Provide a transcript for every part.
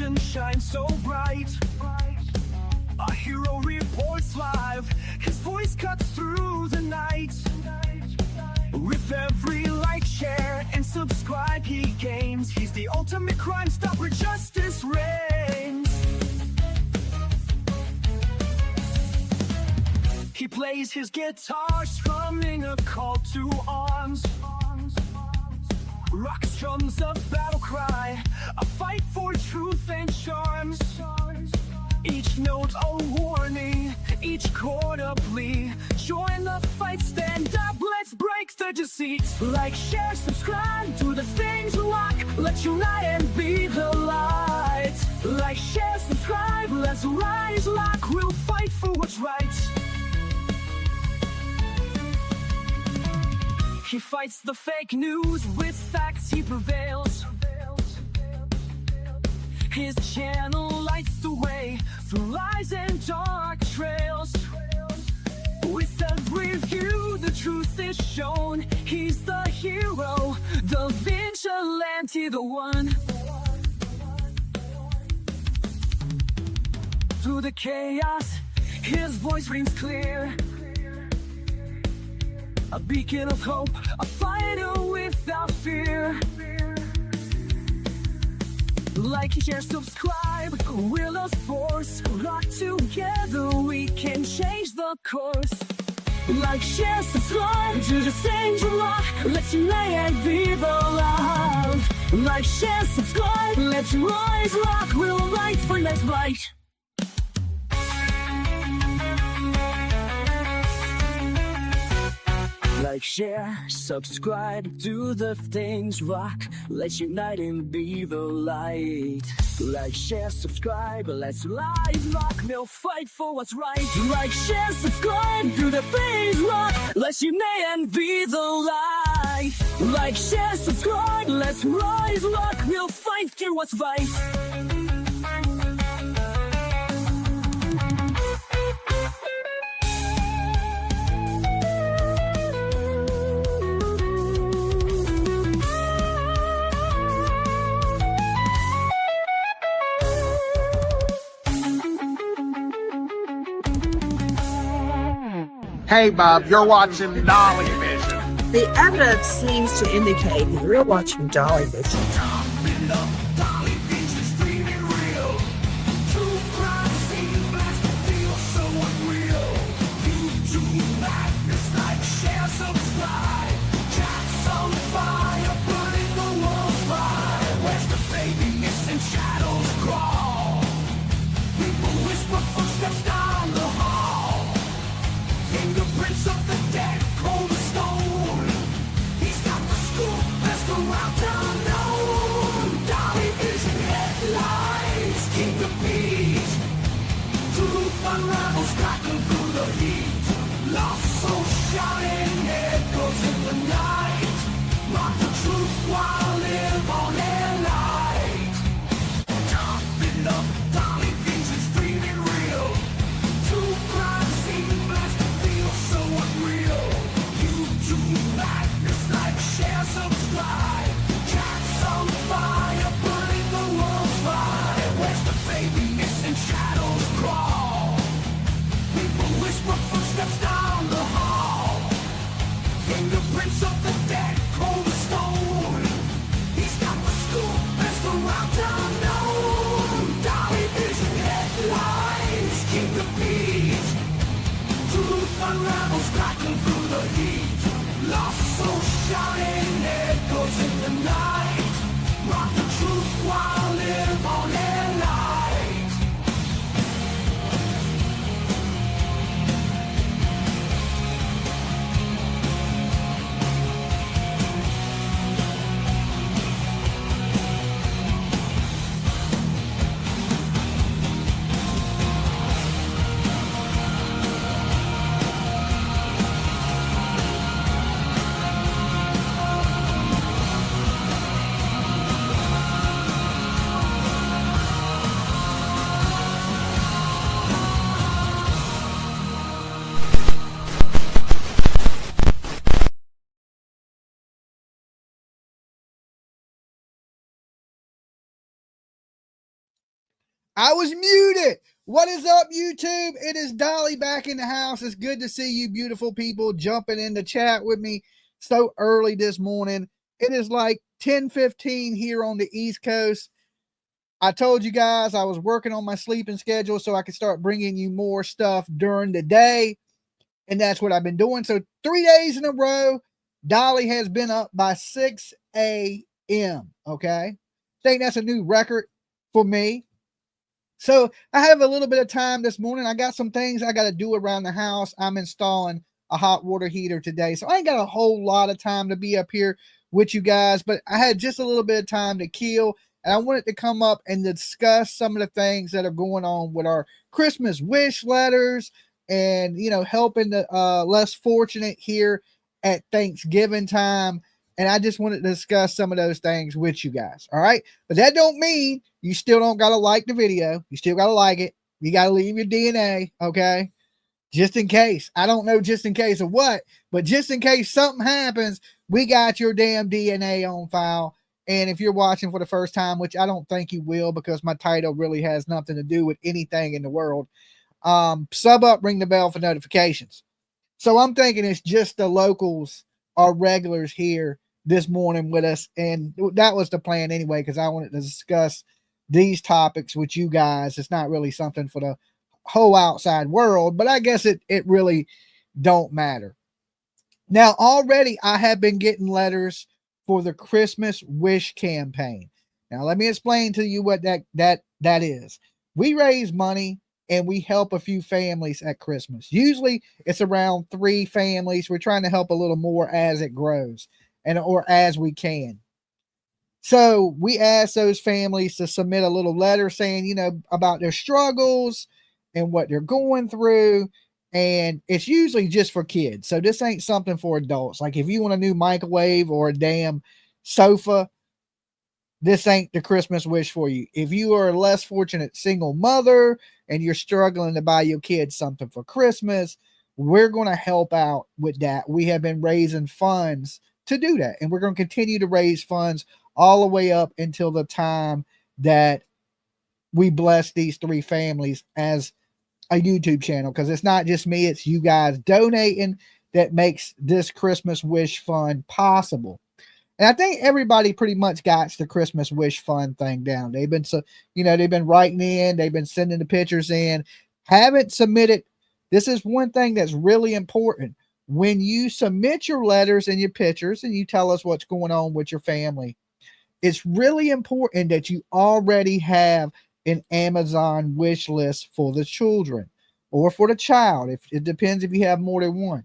vision shines so bright. A hero reports live, his voice cuts through the night. With every like, share, and subscribe he gains, he's the ultimate crime stopper, justice reigns. He plays his guitar, strumming a call to arms. Rock strums a battle cry, a fight for truth and charms. Each note a warning, each chord a plea. Join the fight, stand up, let's break the deceit. Like, share, subscribe, do the things we like. Let's unite and be the light. Like, share, subscribe, let's rise like we'll fight for what's right. He fights the fake news, with facts he prevails. His channel lights the way through lies and dark trails. With every view, the truth is shown. He's the hero, the vigilante, the one. Through the chaos, his voice rings clear. A beacon of hope, a fighter without fear. Like, share, subscribe, we're a force. Rock together, we can change the course. Like, share, subscribe, do the things you rock. Let's unite and vive love. Like, share, subscribe, let's rise, rock, we'll fight for next light. Like, share, subscribe, do the things rock. Let's unite and be the light. Like, share, subscribe, let's rise, rock, we'll fight for what's right. Like, share, subscribe, do the things rock. Let's unite and be the light. Like, share, subscribe, let's rise, rock, we'll fight for what's right. Hey, Bob, you're watching Dolly Vision. The evidence seems to indicate that you're watching Dolly Vision. Fingerprints of the dead, cold as stone. He's got the scoop, best around town known. Dolly Vision headlines, king of beat. Truth unravels, cracking through the heat. Lost soul shouting, echoes in the night. Mark the truth while live on their light. Topping up, Dolly Vision's dreaming real. I was muted. What is up, YouTube? It is Dolly back in the house. It's good to see you beautiful people jumping in the chat with me so early this morning. It is like 10:15 here on the East Coast. I told you guys I was working on my sleeping schedule so I could start bringing you more stuff during the day. And that's what I've been doing. So 3 days in a row, Dolly has been up by 6 a.m. Okay. I think that's a new record for me. So I have a little bit of time this morning. I got some things I got to do around the house. I'm installing a hot water heater today. So I ain't got a whole lot of time to be up here with you guys, but I had just a little bit of time to kill. And I wanted to come up and discuss some of the things that are going on with our Christmas wish letters and, you know, helping the less fortunate here at Thanksgiving time. And I just wanted to discuss some of those things with you guys. All right. But that don't mean you still don't got to like the video. You still got to like it. You got to leave your DNA. Okay. Just in case. I don't know just in case of what, but just in case something happens, we got your damn DNA on file. And if you're watching for the first time, which I don't think you will because my title really has nothing to do with anything in the world, sub up, ring the bell for notifications. So I'm thinking it's just the locals or regulars here this morning with us. And that was the plan anyway, because I wanted to discuss these topics with you guys. It's not really something for the whole outside world, but I guess it really don't matter. Now, already I have been getting letters for the Christmas wish campaign. Now, let me explain to you what that is. We raise money and we help a few families at Christmas. Usually it's around 3 families. We're trying to help a little more as it grows or as we can. So we ask those families to submit a little letter saying, you know, about their struggles and what they're going through. And it's usually just for kids. So this ain't something for adults. Like if you want a new microwave or a damn sofa, this ain't the Christmas wish for you. If you are a less fortunate single mother and you're struggling to buy your kids something for Christmas, we're going to help out with that. We have been raising funds to do that. And we're going to continue to raise funds all the way up until the time that we bless these 3 families as a YouTube channel. Because it's not just me, it's you guys donating that makes this Christmas wish fund possible. And I think everybody pretty much got the Christmas wish fund thing down. They've been they've been writing in, they've been sending the pictures in, haven't submitted. This is one thing that's really important. When you submit your letters and your pictures and you tell us what's going on with your family, it's really important that you already have an Amazon wish list for the children or for the child. If it depends if you have more than one.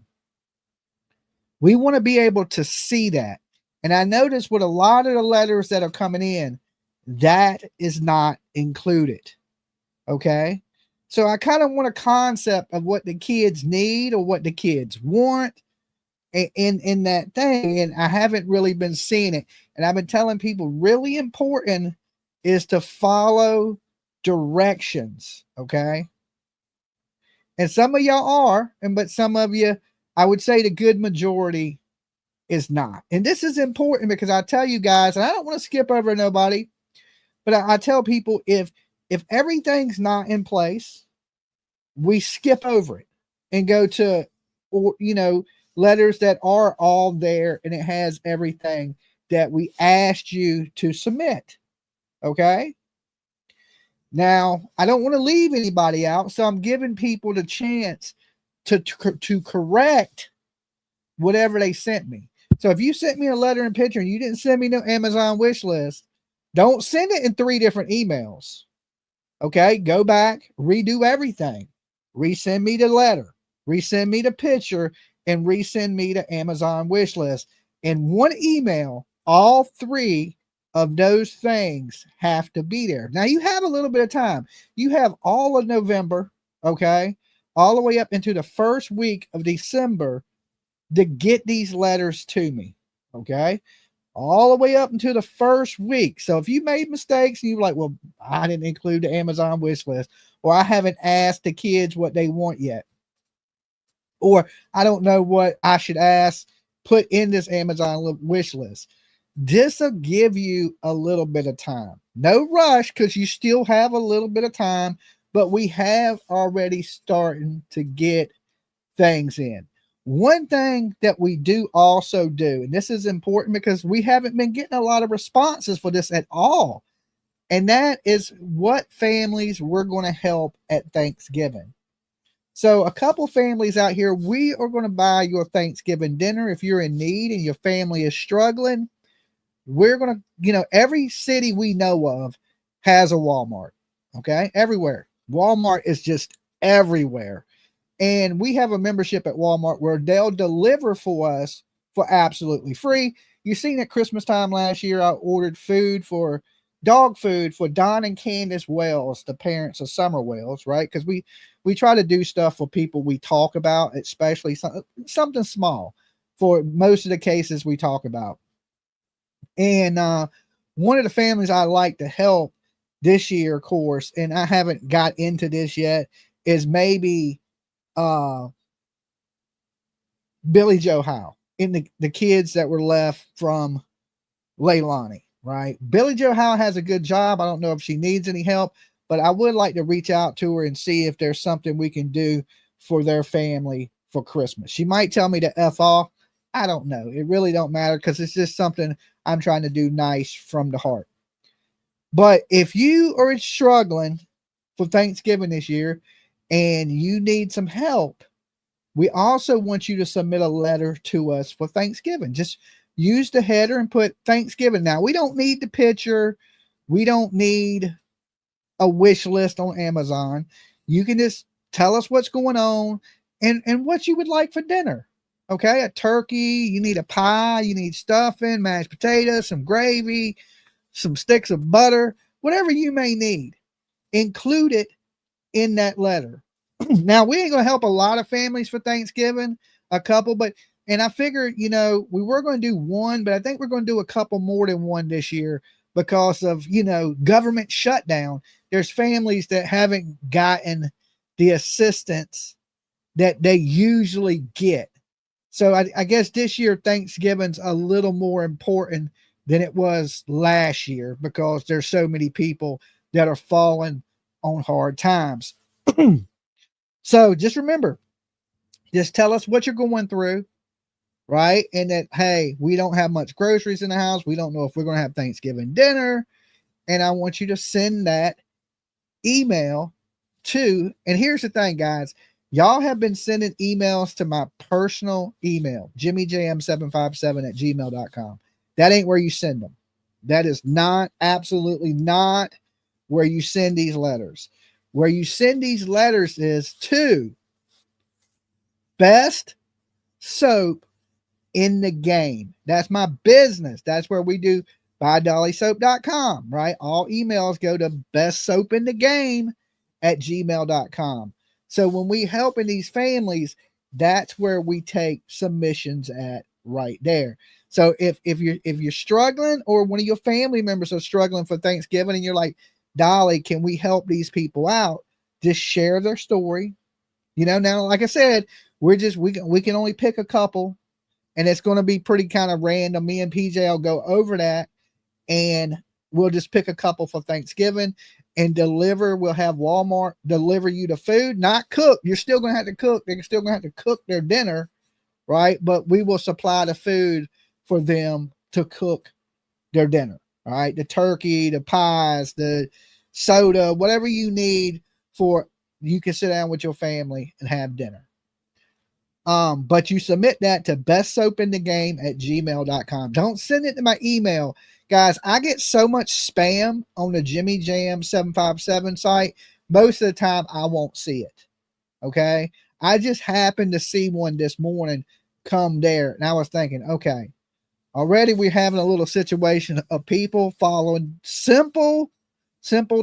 We want to be able to see that. And I notice with a lot of the letters that are coming in, that is not included. Okay. So I kind of want a concept of what the kids need or what the kids want in that thing. And I haven't really been seeing it. And I've been telling people really important is to follow directions. Okay. And some of y'all are, but some of you, I would say the good majority is not. And this is important because I tell you guys, and I don't want to skip over nobody, but I tell people if everything's not in place, we skip over it and go to, or letters that are all there and it has everything that we asked you to submit. Okay. Now, I don't want to leave anybody out, so I'm giving people the chance to correct whatever they sent me. So if you sent me a letter and picture and you didn't send me no Amazon wish list, don't send it in 3 different emails. Okay, go back, redo everything. Resend me the letter, resend me the picture, and resend me the Amazon wish list. In one email, all 3 of those things have to be there. Now you have a little bit of time. You have all of November, okay, all the way up into the first week of December to get these letters to me. Okay. All the way up until the first week. So if you made mistakes and you're like, well, I didn't include the Amazon wish list, or I haven't asked the kids what they want yet, or I don't know what I should ask, put in this Amazon wish list. this will give you a little bit of time. No rush, because you still have a little bit of time, but we have already starting to get things in. One thing that we do also do, and this is important because we haven't been getting a lot of responses for this at all, and that is what families we're going to help at Thanksgiving. So, a couple families out here, we are going to buy your Thanksgiving dinner. If you're in need and your family is struggling, we're going to, every city we know of has a Walmart. Okay. Everywhere. Walmart is just everywhere. And we have a membership at Walmart where they'll deliver for us for absolutely free. You seen at Christmas time last year, I ordered dog food for Don and Candace Wells, the parents of Summer Wells, right? Because we try to do stuff for people we talk about, especially something small for most of the cases we talk about. And one of the families I like to help this year, of course, and I haven't got into this yet, is maybe Billy Joe Howe and the kids that were left from Leilani, right? Billy Joe Howe has a good job. I don't know if she needs any help, but I would like to reach out to her and see if there's something we can do for their family for Christmas. She might tell me to F off. I don't know. It really don't matter because it's just something I'm trying to do nice from the heart. But if you are struggling for Thanksgiving this year and you need some help, we also want you to submit a letter to us for Thanksgiving. Just use the header and put Thanksgiving. Now, we don't need the picture. We don't need a wish list on Amazon. You can just tell us what's going on and what you would like for dinner. Okay, a turkey, you need a pie, you need stuffing, mashed potatoes, some gravy, some sticks of butter, whatever you may need. Include it in that letter. Now, we ain't going to help a lot of families for Thanksgiving, a couple, and I figured, we were going to do one, but I think we're going to do a couple more than one this year because of, government shutdown. There's families that haven't gotten the assistance that they usually get. So I guess this year Thanksgiving's a little more important than it was last year because there's so many people that are falling on hard times. So just remember, just tell us what you're going through, right? And that, hey, we don't have much groceries in the house. We don't know if we're going to have Thanksgiving dinner. And I want you to send that email to, and here's the thing, guys. Y'all have been sending emails to my personal email, jimmyjm757@gmail.com. That ain't where you send them. That is not, absolutely not where you send these letters. Where you send these letters is to Best Soap in the Game. That's my business. That's where we do buydollysoap.com, right? All emails go to bestsoapinthegame@gmail.com. So when we helping these families, that's where we take submissions at right there. So if you're struggling or one of your family members are struggling for Thanksgiving and you're like, Dolly, can we help these people out? Just share their story. Now, like I said, we can only pick a couple and it's going to be pretty kind of random. Me and PJ will go over that and we'll just pick a couple for Thanksgiving and deliver. We'll have Walmart deliver you the food, not cook. You're still going to have to cook. They're still going to have to cook their dinner, right? But we will supply the food for them to cook their dinner, all right? The turkey, the pies, the soda, whatever you need for you can sit down with your family and have dinner. But you submit that to bestsoapinthegame@gmail.com. Don't send it to my email. Guys, I get so much spam on the Jimmy Jam 757 site. Most of the time, I won't see it. Okay. I just happened to see one this morning come there. And I was thinking, okay, already we're having a little situation of people following simple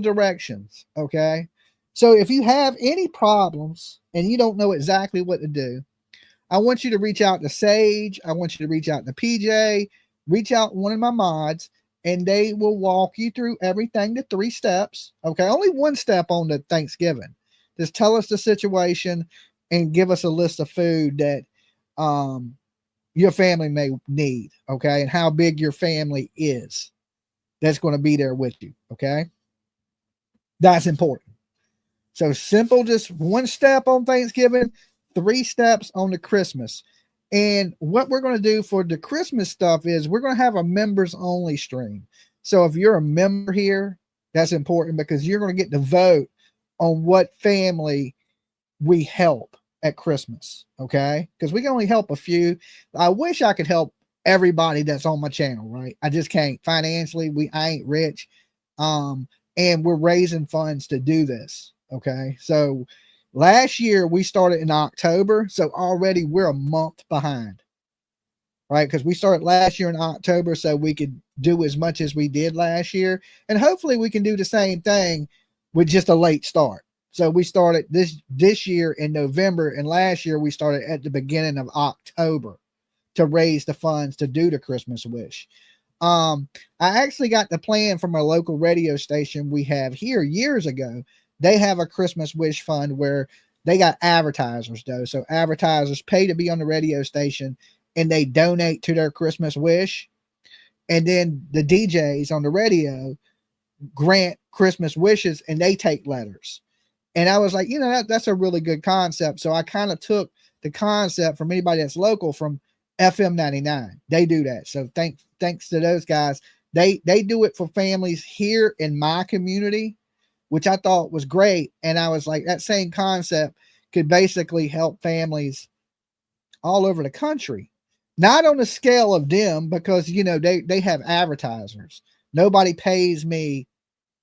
directions. Okay. So if you have any problems and you don't know exactly what to do, I want you to reach out to Sage. I want you to reach out to PJ, reach out to one of my mods, and they will walk you through everything, the 3 steps. Okay. Only 1 step on the Thanksgiving. Just tell us the situation and give us a list of food that your family may need, okay, and how big your family is that's going to be there with you, okay? That's important. So simple, just one step on Thanksgiving, 3 steps on the Christmas. And what we're going to do for the Christmas stuff is we're going to have a members only stream. So if you're a member here, that's important because you're going to get to vote on what family we help at Christmas. Okay. Because we can only help a few. I wish I could help everybody that's on my channel, right? I just can't financially. I ain't rich. And we're raising funds to do this. Okay. So last year we started in October. So already we're a month behind, right? Because we started last year in October so we could do as much as we did last year. And hopefully we can do the same thing with just a late start. So we started this year in November, and last year we started at the beginning of October to raise the funds to do the Christmas wish. I actually got the plan from a local radio station we have here years ago. They have a Christmas wish fund where they got advertisers though. So advertisers pay to be on the radio station and they donate to their Christmas wish. And then the DJs on the radio grant Christmas wishes and they take letters. And I was like, that's a really good concept. So I kind of took the concept from anybody that's local from FM 99. They do that. So thanks to those guys. They do it for families here in my community, which I thought was great. And I was like, that same concept could basically help families all over the country. Not on the scale of them because, they have advertisers. Nobody pays me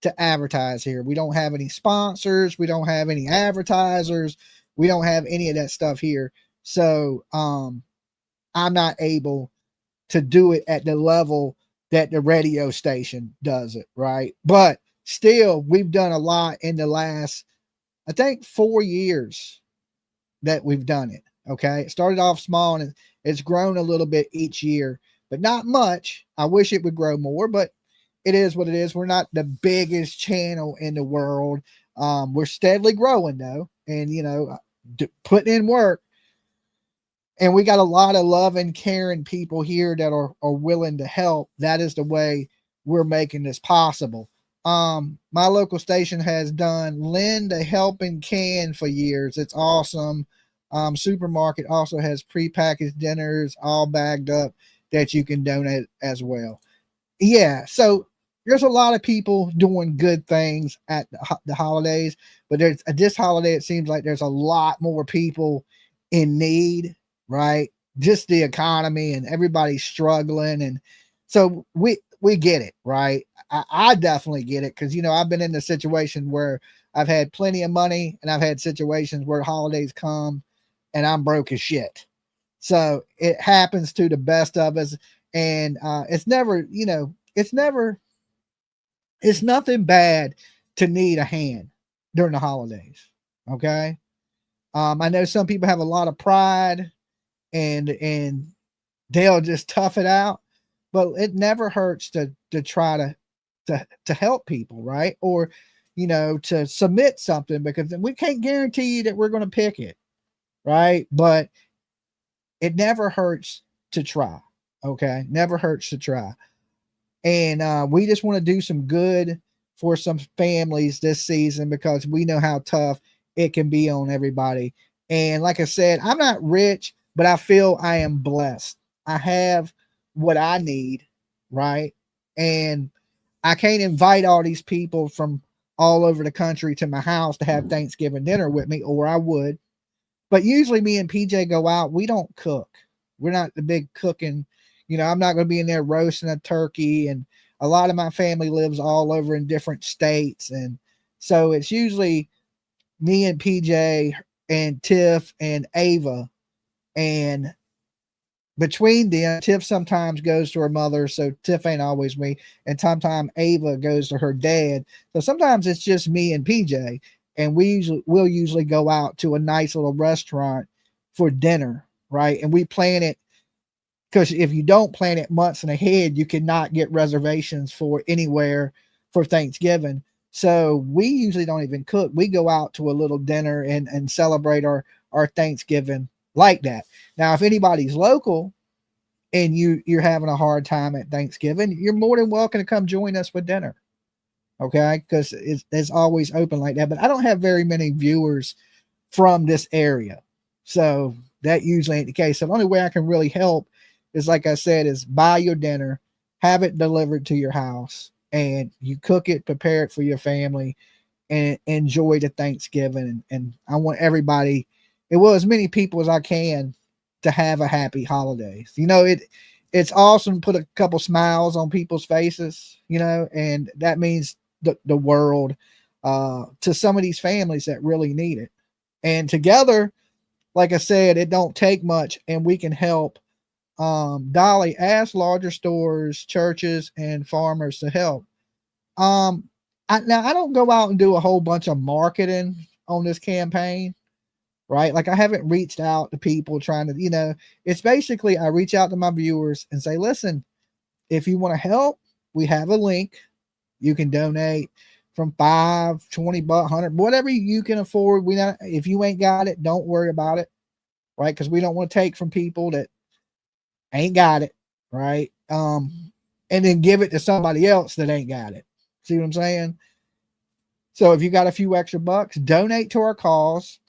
to advertise here. We don't have any sponsors. We don't have any advertisers. We don't have any of that stuff here. So I'm not able to do it at the level that the radio station does it, right? But still, we've done a lot in the last, I think, 4 years that we've done it. Okay. It started off small and it's grown a little bit each year, but not much. I wish it would grow more, but it is what it is. We're not the biggest channel in the world. We're steadily growing though. And, putting in work. And we got a lot of loving, caring people here that are willing to help. That is the way we're making this possible. My local station has done Lend a Helping Can for years. It's awesome. Supermarket also has prepackaged dinners all bagged up that you can donate as well. Yeah, so there's a lot of people doing good things at the holidays, but this holiday, it seems like there's a lot more people in need, right? Just the economy and everybody's struggling. And so we get it, right? I definitely get it because, I've been in a situation where I've had plenty of money and I've had situations where holidays come and I'm broke as shit. So it happens to the best of us. And it's never, it's nothing bad to need a hand during the holidays. Okay. I know some people have a lot of pride and they'll just tough it out, but it never hurts to try to help people, right? Or, to submit something because we can't guarantee you that we're going to pick it, right? But it never hurts to try. Okay. Never hurts to try. And we just want to do some good for some families this season because we know how tough it can be on everybody. And like I said, I'm not rich, but I feel I am blessed. I have what I need, right? And I can't invite all these people from all over the country to my house to have Thanksgiving dinner with me, or I would. But usually me and PJ go out. We don't cook. We're not the big cooking. I'm not going to be in there roasting a turkey. And a lot of my family lives all over in different states. And so it's usually me and PJ and Tiff and Ava. And between them, Tiff sometimes goes to her mother. So Tiff ain't always me. And sometimes Ava goes to her dad. So sometimes it's just me and PJ. And we'll usually go out to a nice little restaurant for dinner. Right. And we plan it. Because if you don't plan it months ahead, you cannot get reservations for anywhere for Thanksgiving. So we usually don't even cook. We go out to a little dinner and celebrate our Thanksgiving like that. Now, if anybody's local and you're having a hard time at Thanksgiving, you're more than welcome to come join us for dinner. Okay, because it's always open like that. But I don't have very many viewers from this area, so that usually ain't the case. So the only way I can really help is, like I said, is buy your dinner, have it delivered to your house, and you cook it, prepare it for your family, and enjoy the Thanksgiving. And I want everybody, as many people as I can, to have a happy holidays. It's awesome to put a couple smiles on people's faces, and that means the world to some of these families that really need it. And together, like I said, it don't take much, and we can help. Dolly, ask larger stores, churches, and farmers to help. Now I don't go out and do a whole bunch of marketing on this campaign, right? Like I haven't reached out to people trying to, it's basically I reach out to my viewers and say, listen, if you want to help, we have a link. You can donate from $5, $20, $100, whatever you can afford. If you ain't got it, don't worry about it, right? Because we don't want to take from people that ain't got it, right? And then give it to somebody else that ain't got it. See what I'm saying? So if you got a few extra bucks, donate to our cause.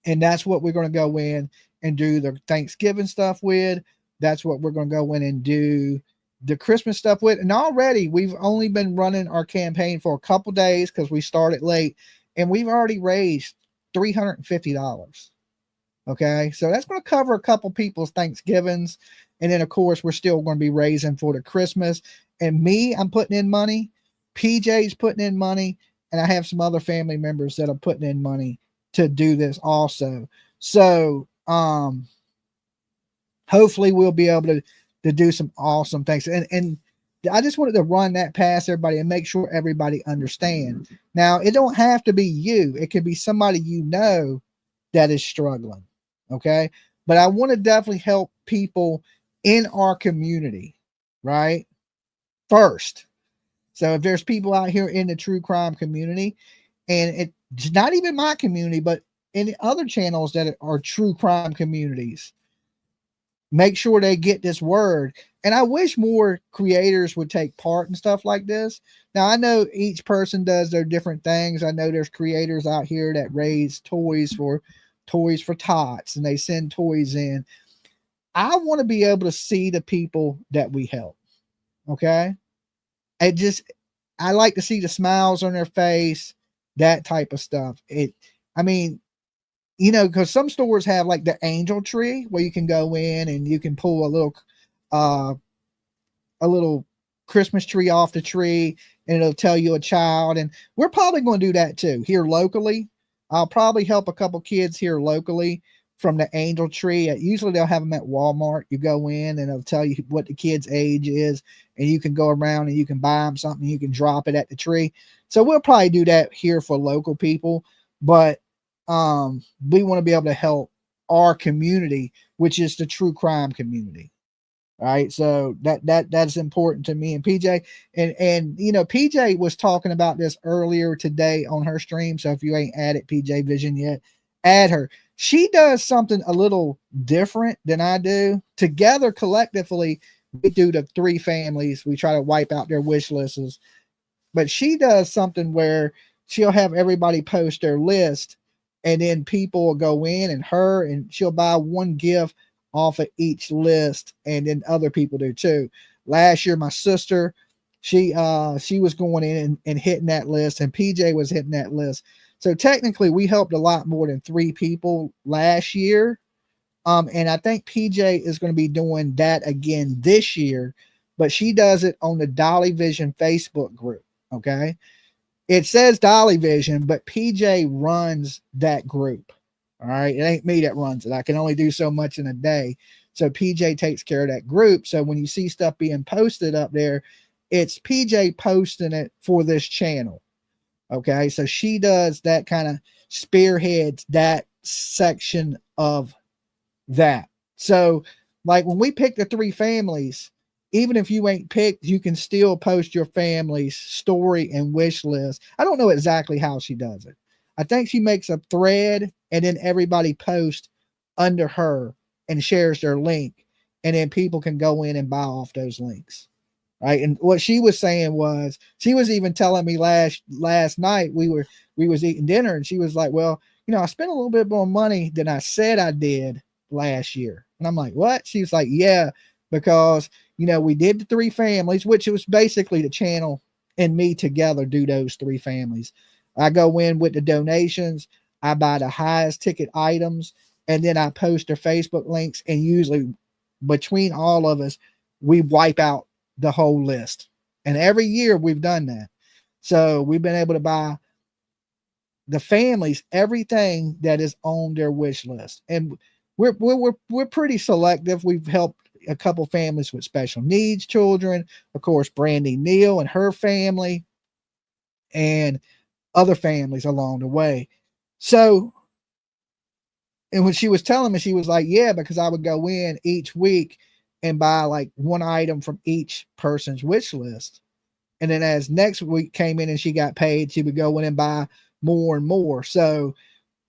And that's what we're going to go in and do the Thanksgiving stuff with. That's what we're going to go in and do the Christmas stuff with. And already we've only been running our campaign for a couple days because we started late, and we've already raised $350. Okay. So that's going to cover a couple people's Thanksgivings. And then of course we're still going to be raising for the Christmas. And I'm putting in money. PJ's putting in money. And I have some other family members that are putting in money to do this also. So hopefully we'll be able to do some awesome things. And I just wanted to run that past everybody and make sure everybody understands. Now, it don't have to be you. It could be somebody that is struggling. Okay. But I want to definitely help people in our community, right? First. So if there's people out here in the true crime community, and it's not even my community, but in other channels that are true crime communities, make sure they get this word. And I wish more creators would take part in stuff like this. Now, I know each person does their different things. I know there's creators out here that raise toys for tots, and they send toys in. I want to be able to see the people that we help. Okay. I like to see the smiles on their face, that type of stuff. Because some stores have like the angel tree where you can go in and you can pull a little Christmas tree off the tree, and it'll tell you a child. And we're probably going to do that too here locally. I'll probably help a couple kids here locally from the angel tree. Usually they'll have them at Walmart. You go in and it'll tell you what the kid's age is, and you can go around and you can buy them something. You can drop it at the tree. So we'll probably do that here for local people, but we want to be able to help our community, which is the true crime community. All right. So that's important to me and PJ. And PJ was talking about this earlier today on her stream. So if you ain't added PJ Vision yet, add her. She does something a little different than I do. Together, collectively, we do the three families. We try to wipe out their wish lists. But she does something where she'll have everybody post their list, and then people will go in and she'll buy one gift off of each list, and then other people do too. Last year, my sister, she was going in and hitting that list, and PJ was hitting that list. So technically we helped a lot more than 3 people last year. And I think PJ is going to be doing that again this year, but she does it on the Dolly Vision Facebook group. Okay. It says Dolly Vision, but PJ runs that group. All right. It ain't me that runs it. I can only do so much in a day. So PJ takes care of that group. So when you see stuff being posted up there, it's PJ posting it for this channel. Okay. So she does that, kind of spearheads that section of that. So like when we pick the 3 families, even if you ain't picked, you can still post your family's story and wish list. I don't know exactly how she does it. I think she makes a thread, and then everybody posts under her and shares their link. and then people can go in and buy off those links. Right. And what she was saying was, she was even telling me last night, we was eating dinner, and she was like, well, I spent a little bit more money than I said I did last year. And I'm like, what? She was like, yeah, because we did the 3 families, which was basically the channel and me together do those 3 families. I go in with the donations, I buy the highest ticket items, and then I post their Facebook links, and usually between all of us, we wipe out the whole list. And every year we've done that. So we've been able to buy the families everything that is on their wish list. And we're pretty selective. We've helped a couple families with special needs children, of course, Brandy Neal and her family, and other families along the way. So, and when she was telling me, she was like, yeah, because I would go in each week and buy like one item from each person's wish list. And then as next week came in and she got paid, she would go in and buy more and more. So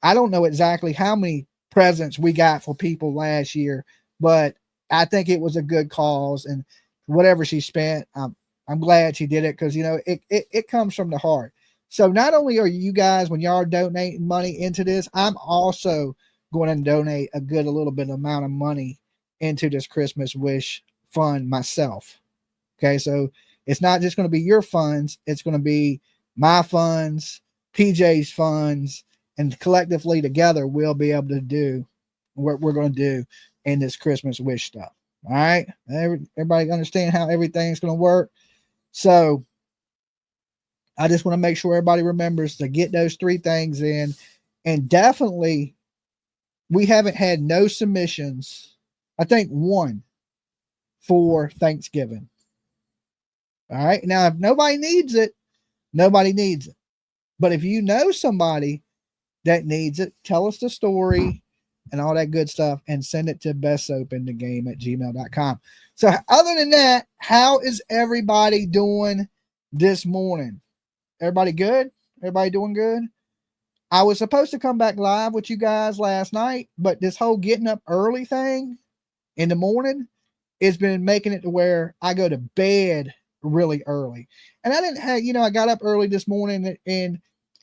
I don't know exactly how many presents we got for people last year, but I think it was a good cause, and whatever she spent, I'm glad she did it, because it comes from the heart. So not only are you guys, when y'all are donating money into this, I'm also going to donate a little bit amount of money into this Christmas wish fund myself. Okay, so it's not just going to be your funds, it's going to be my funds, PJ's funds, and collectively together we'll be able to do what we're going to do in this Christmas wish stuff. All right, everybody understand how everything's going to work? So I just want to make sure everybody remembers to get those 3 things in. And definitely, we haven't had no submissions, I think 1 for Thanksgiving. All right, now if nobody needs it, nobody needs it. But if you know somebody that needs it, tell us the story and all that good stuff, and send it to bestsoapinthegame@gmail.com. So other than that, how is everybody doing this morning? Everybody good? Everybody doing good? I was supposed to come back live with you guys last night, but this whole getting up early thing in the morning has been making it to where I go to bed really early. And I didn't have, I got up early this morning, and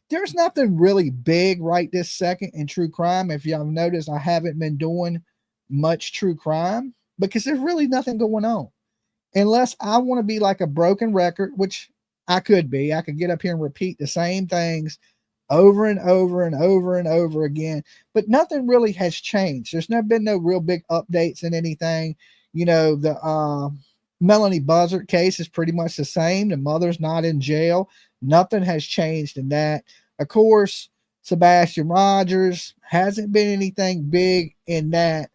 there's nothing really big right this second in true crime. If y'all noticed, I haven't been doing much true crime because there's really nothing going on. Unless I want to be like a broken record, which I could be. I could get up here and repeat the same things over and over and over and over again, but nothing really has changed. There's never been no real big updates in anything. The Melanie Buzzard case is pretty much the same. The mother's not in jail. Nothing has changed in that. Of course, Sebastian Rogers, hasn't been anything big in that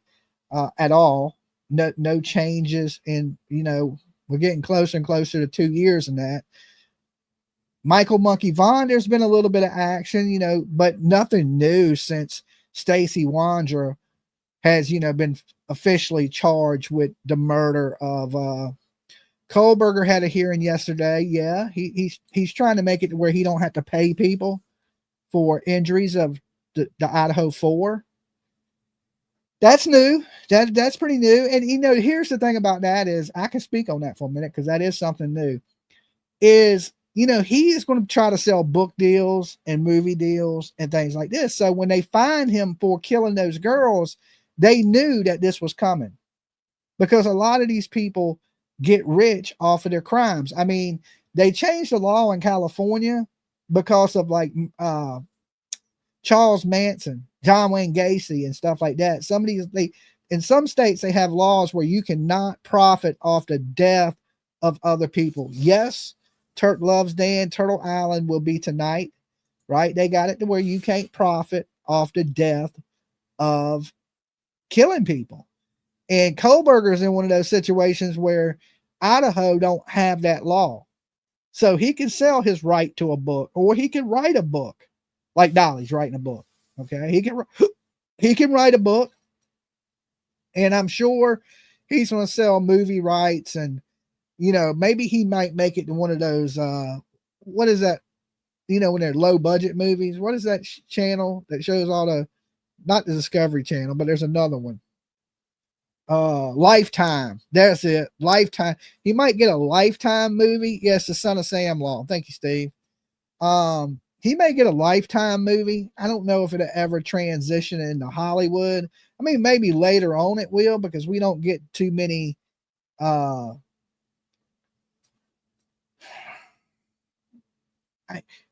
at all. No changes in, we're getting closer and closer to 2 years in that. Michael Monkey Vaughn, there's been a little bit of action, but nothing new since Stacey Wandra has, been officially charged with the murder of Kohlberger. Had a hearing yesterday. Yeah, he's trying to make it to where he don't have to pay people for injuries of the Idaho 4. That's new. That's pretty new. And here's the thing about that is, I can speak on that for a minute because that is something new. Is he is going to try to sell book deals and movie deals and things like this. So when they find him for killing those girls, they knew that this was coming, because a lot of these people get rich off of their crimes. I mean, they changed the law in California because of like Charles Manson, John Wayne Gacy, and stuff like that. In some states, they have laws where you cannot profit off the death of other people. Yes, Turk Loves Dan, Turtle Island will be tonight, right? They got it to where you can't profit off the death of killing people. And Kohlberger's in one of those situations where Idaho don't have that law. So he can sell his right to a book, or he can write a book, like Dolly's writing a book. Okay. He can write a book, and I'm sure he's going to sell movie rights, and maybe he might make it to one of those, what is that? When they're low budget movies, what is that channel that shows all not the Discovery Channel, but there's another one. Lifetime. That's it. Lifetime. He might get a Lifetime movie. Yes, the Son of Sam Law. Thank you, Steve. He may get a Lifetime movie. I don't know if it'll ever transition into Hollywood. I mean, maybe later on it will, because we don't get too many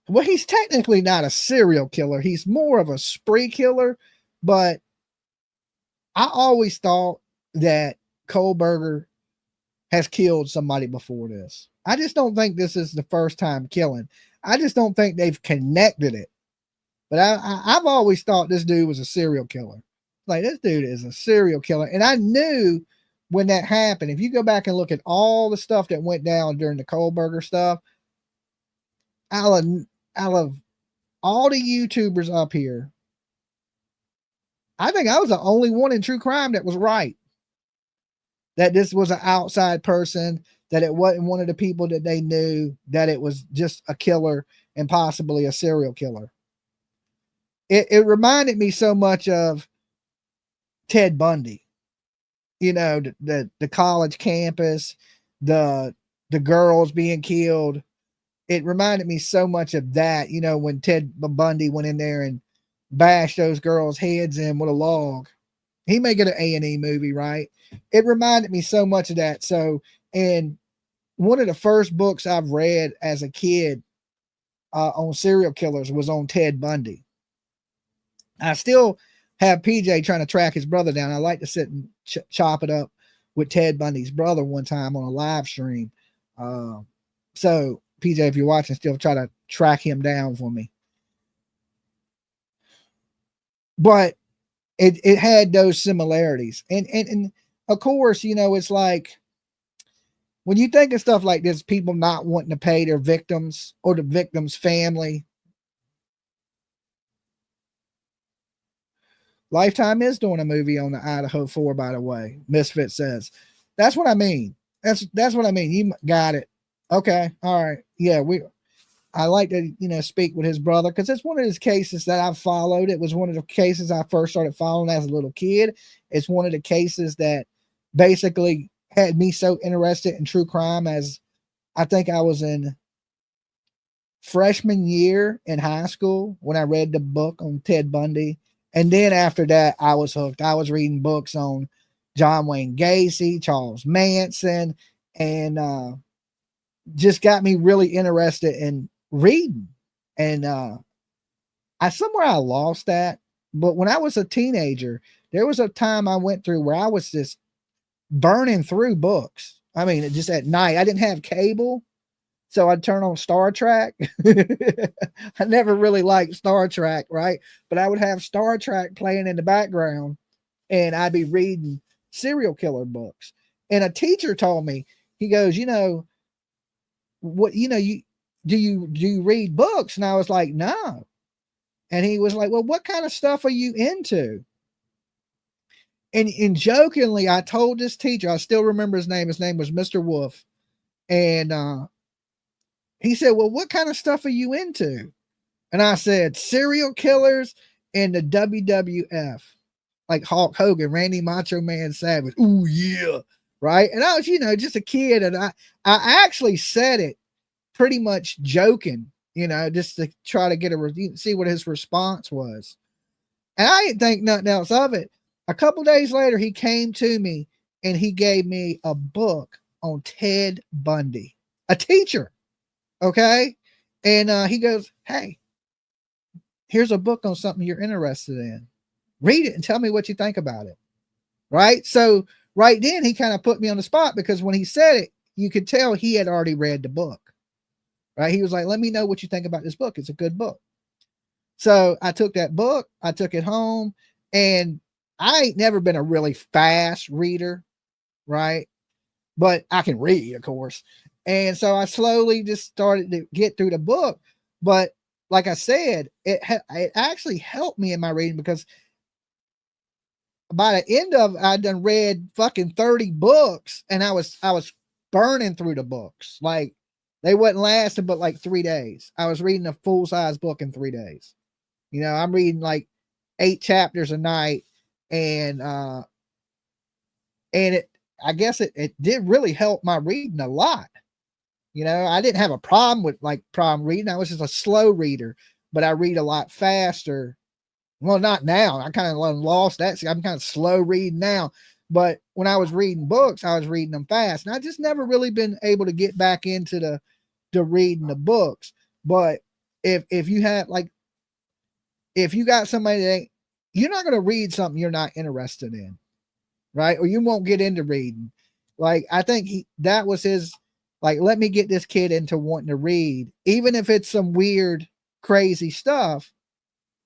well, he's technically not a serial killer. He's more of a spree killer, but I always thought that Kohlberger has killed somebody before this. I just don't think this is the first time killing. I just don't think they've connected it. But I've always thought this dude was a serial killer. Like, this dude is a serial killer. And I knew when that happened, if you go back and look at all the stuff that went down during the Kohlberger stuff, out of all the YouTubers up here, I think I was the only one in true crime that was right. That this was an outside person, that it wasn't one of the people that they knew, that it was just a killer and possibly a serial killer. It reminded me so much of Ted Bundy, you know, the college campus, the girls being killed. It reminded me so much of that, you know, when Ted Bundy went in there and bashed those girls' heads in with a log. He may get an A&E movie, right? It reminded me so much of that. So, and one of the first books I've read as a kid on serial killers was on Ted Bundy. I still have PJ trying to track his brother down. I like to sit and chop it up with Ted Bundy's brother one time on a live stream. So PJ, if you're watching, still try to track him down for me. But it had those similarities. And of course, you know, it's like when you think of stuff like this, people not wanting to pay their victims or the victim's family. Lifetime is doing a movie on the Idaho 4, by the way. Misfit says. That's what I mean. That's what I mean. You got it. Okay. All right. Yeah, I like to, you know, speak with his brother, because it's one of his cases that I've followed. It was one of the cases I first started following as a little kid. It's one of the cases that basically had me so interested in true crime, as I think I was in freshman year in high school when I read the book on Ted Bundy. And then after that, I was hooked. I was reading books on John Wayne Gacy, Charles Manson, and just got me really interested in reading. And I lost that. But when I was a teenager, there was a time I went through where I was just burning through books. I mean, just at night. I didn't have cable, so I'd turn on Star Trek. I never really liked Star Trek, right? But I would have Star Trek playing in the background, and I'd be reading serial killer books. And a teacher told me, he goes, you know, what, you know, do you read books? And I was like, no. And he was like, well, what kind of stuff are you into? And jokingly, I told this teacher, I still remember his name. His name was Mr. Wolf. And he said, well, what kind of stuff are you into? And I said, serial killers and the WWF, like Hulk Hogan, Randy Macho Man Savage. Ooh, yeah. Right. And I was, you know, just a kid. And I actually said it pretty much joking, you know, just to try to get see what his response was. And I didn't think nothing else of it. A couple days later, he came to me and he gave me a book on Ted Bundy, a teacher. Okay. And he goes, hey, here's a book on something you're interested in. Read it and tell me what you think about it. Right. So right then he kind of put me on the spot, because when he said it, you could tell he had already read the book. Right. He was like, let me know what you think about this book. It's a good book. So I took that book, I took it home, and I ain't never been a really fast reader. Right. But I can read, of course. And so I slowly just started to get through the book. But like I said, it actually helped me in my reading, because by the end of it, I'd done read fucking 30 books, and I was burning through the books. Like, they wasn't lasting but like 3 days. I was reading a full-size book in 3 days. You know, I'm reading like 8 chapters a night, and And I guess it did really help my reading a lot. You know, I didn't have a problem with problem reading. I was just a slow reader, but I read a lot faster. Well, not now. I kind of lost that. I'm kind of slow reading now. But when I was reading books, I was reading them fast. And I just never really been able to get back into the reading the books. But if you have if you got somebody that you're not going to read something you're not interested in, right? Or you won't get into reading. Like, I think that was his, like, let me get this kid into wanting to read, even if it's some weird, crazy stuff.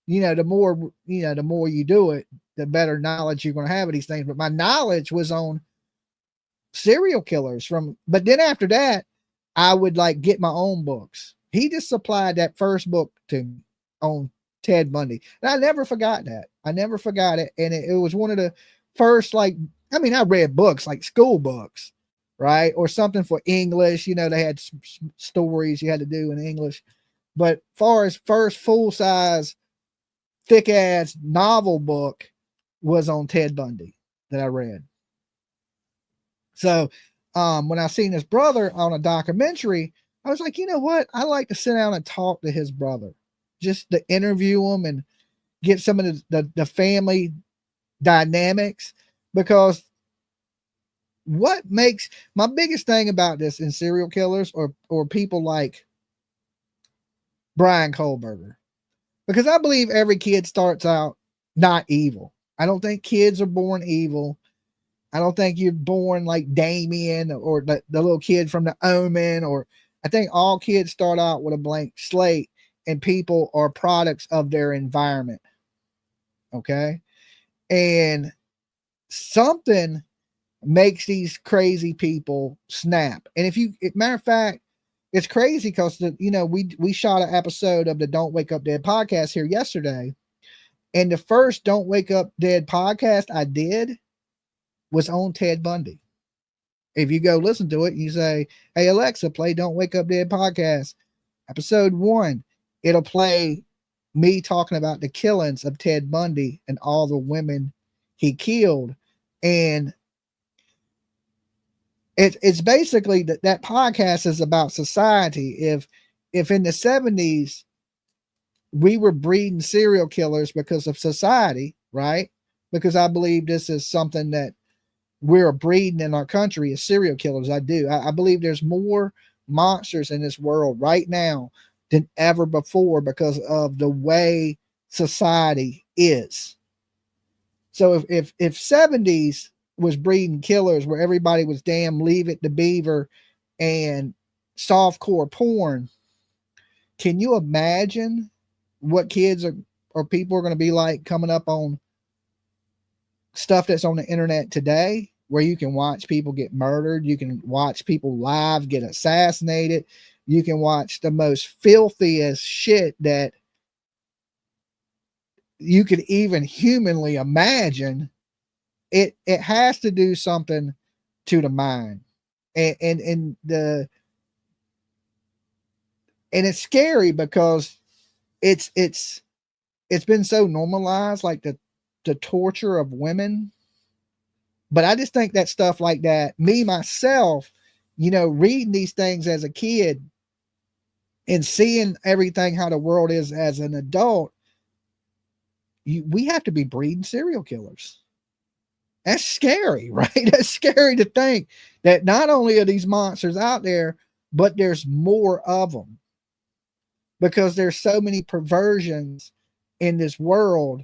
You know, the more you do it, the better knowledge you're going to have of these things. But my knowledge was on serial killers but then after that, I would like get my own books. He just supplied that first book to me on Ted Bundy. And I never forgot that. I never forgot it. And it was one of the first, I read books, like school books, right? Or something for English. You know, they had stories you had to do in English. But far as first full-size, thick-ass novel book was on Ted Bundy that I read. So when I seen his brother on a documentary, I was like, you know what? I like to sit down and talk to his brother, just to interview him and get some of the family dynamics, because what makes my biggest thing about this in serial killers or people like Brian Kohlberger, because I believe every kid starts out not evil. I don't think kids are born evil. I don't think you're born like Damien or the little kid from The Omen, or I think all kids start out with a blank slate, and people are products of their environment. Okay. And something makes these crazy people snap. And matter of fact, it's crazy because we shot an episode of the Don't Wake Up Dead podcast here yesterday. And the first Don't Wake Up Dead podcast I did was on Ted Bundy. If you go listen to it, you say, hey, Alexa, play Don't Wake Up Dead podcast, episode 1. It'll play me talking about the killings of Ted Bundy and all the women he killed. And it's basically that podcast is about society. If in the 70s we were breeding serial killers because of society, right? Because I believe this is something that we're breeding in our country is serial killers. I do. I believe there's more monsters in this world right now than ever before because of the way society is. So if 70s was breeding killers where everybody was damn Leave It to Beaver and softcore porn, can you imagine what kids or people are going to be like coming up on stuff that's on the internet today, where you can watch people get murdered, you can watch people live get assassinated, you can watch the most filthiest shit that you could even humanly imagine. It has to do something to the mind, and it's scary because it's been so normalized, like the torture of women. But I just think that stuff like that, me myself, reading these things as a kid and seeing everything how the world is as an adult, we have to be breeding serial killers. That's scary, right? That's scary to think that not only are these monsters out there, but there's more of them, because there's so many perversions in this world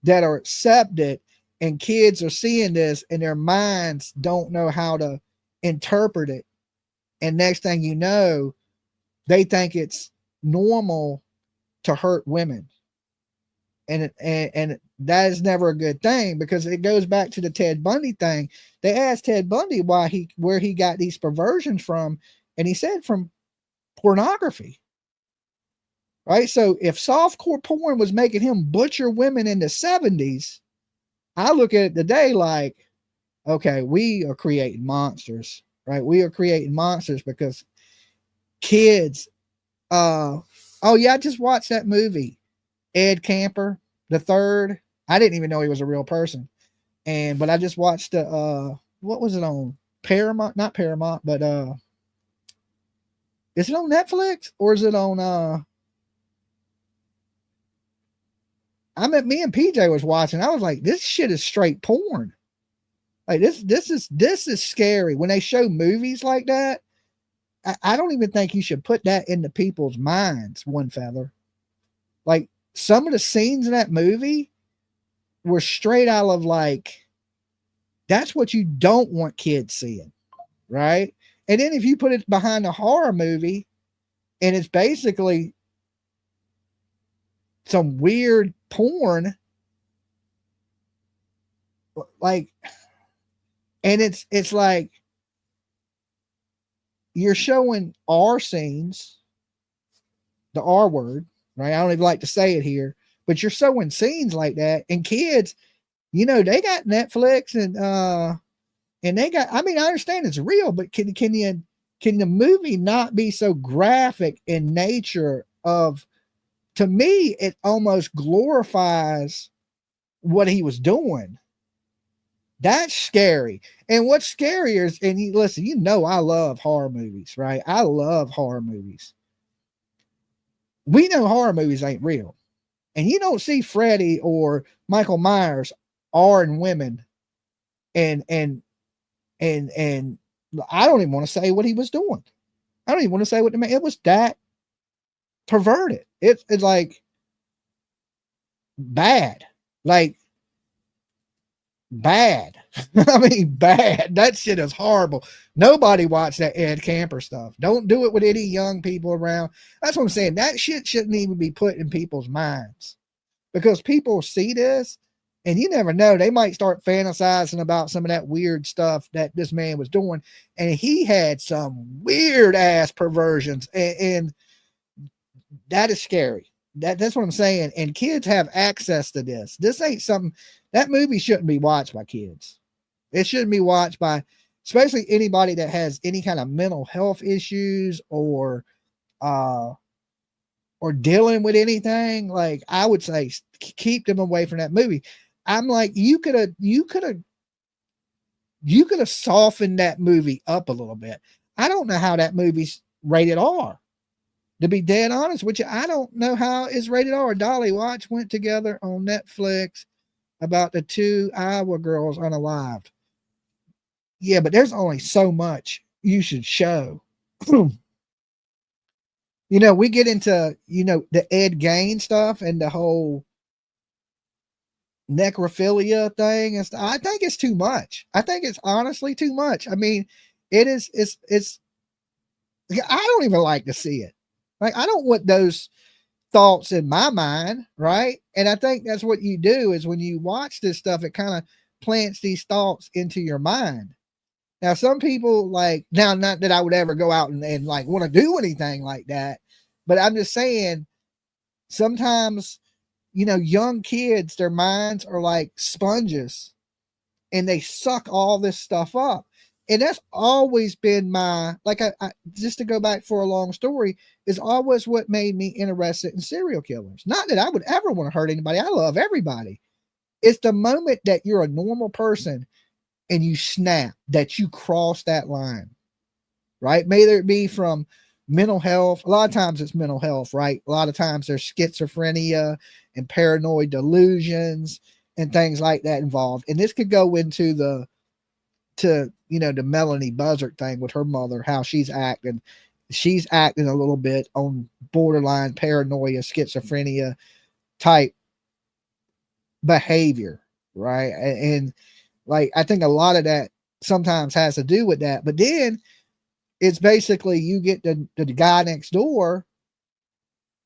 that are accepted, and kids are seeing this and their minds don't know how to interpret it. And next thing you know, they think it's normal to hurt women. And that is never a good thing, because it goes back to the Ted Bundy thing. They asked Ted Bundy where he got these perversions from, and he said from pornography. Right? So if softcore porn was making him butcher women in the 70s, I look at it today like, okay, we are creating monsters, right? We are creating monsters because kids, oh yeah, I just watched that movie, Ed Camper the Third. I didn't even know he was a real person. But I just watched the what was it on? Paramount, not Paramount, but is it on Netflix or is it on I mean, me and PJ was watching. I was like, this shit is straight porn. Like this is scary. When they show movies like that, I don't even think you should put that into people's minds, one feather. Like some of the scenes in that movie were straight out of like, that's what you don't want kids seeing, right? And then if you put it behind a horror movie and it's basically some weird porn, like, and it's like you're showing R scenes, the R word, right? I don't even like to say it here, but you're showing scenes like that, and kids, you know, they got Netflix and they got, I mean, I understand it's real, but can the movie not be so graphic in nature of, to me, it almost glorifies what he was doing. That's scary. And what's scarier is, and you listen, you know, I love horror movies, right? I love horror movies. We know horror movies ain't real. And you don't see Freddy or Michael Myers R-ing women and I don't even want to say what he was doing. I don't even want to say what the man, it was that perverted. It's like bad. Like bad. I mean, bad. That shit is horrible. Nobody watch that Ed Camper stuff. Don't do it with any young people around. That's what I'm saying. That shit shouldn't even be put in people's minds, because people see this and you never know. They might start fantasizing about some of that weird stuff that this man was doing. And he had some weird ass perversions, and that is scary. That's what I'm saying. And kids have access to this. This ain't something, that movie shouldn't be watched by kids. It shouldn't be watched by, especially anybody that has any kind of mental health issues or dealing with anything. Like, I would say keep them away from that movie. I'm like, you could have softened that movie up a little bit. I don't know how that movie's rated R. To be dead honest with you, I don't know how it's rated R. Dolly Watch went together on Netflix about the 2 Iowa girls unalived. Yeah, but there's only so much you should show. You know, we get into, you know, the Ed Gein stuff and the whole necrophilia thing and stuff. I think it's too much. I think it's honestly too much. I mean, it's I don't even like to see it. Like, I don't want those thoughts in my mind, right? And I think that's what you do, is when you watch this stuff, it kind of plants these thoughts into your mind. Now, some people, like, now, not that I would ever go out and like want to do anything like that, but I'm just saying, sometimes, you know, young kids, their minds are like sponges and they suck all this stuff up. And that's always been my, like, I just to go back for a long story, is always what made me interested in serial killers. Not that I would ever want to hurt anybody. I love everybody. It's the moment that you're a normal person and you snap, that you cross that line, right? May it be from mental health. A lot of times it's mental health, right? A lot of times there's schizophrenia and paranoid delusions and things like that involved. And this could go into the Melanie Buzzard thing with her mother, how she's acting. She's acting a little bit on borderline paranoia, schizophrenia type behavior, right? And like, I think a lot of that sometimes has to do with that. But then it's basically, you get the guy next door,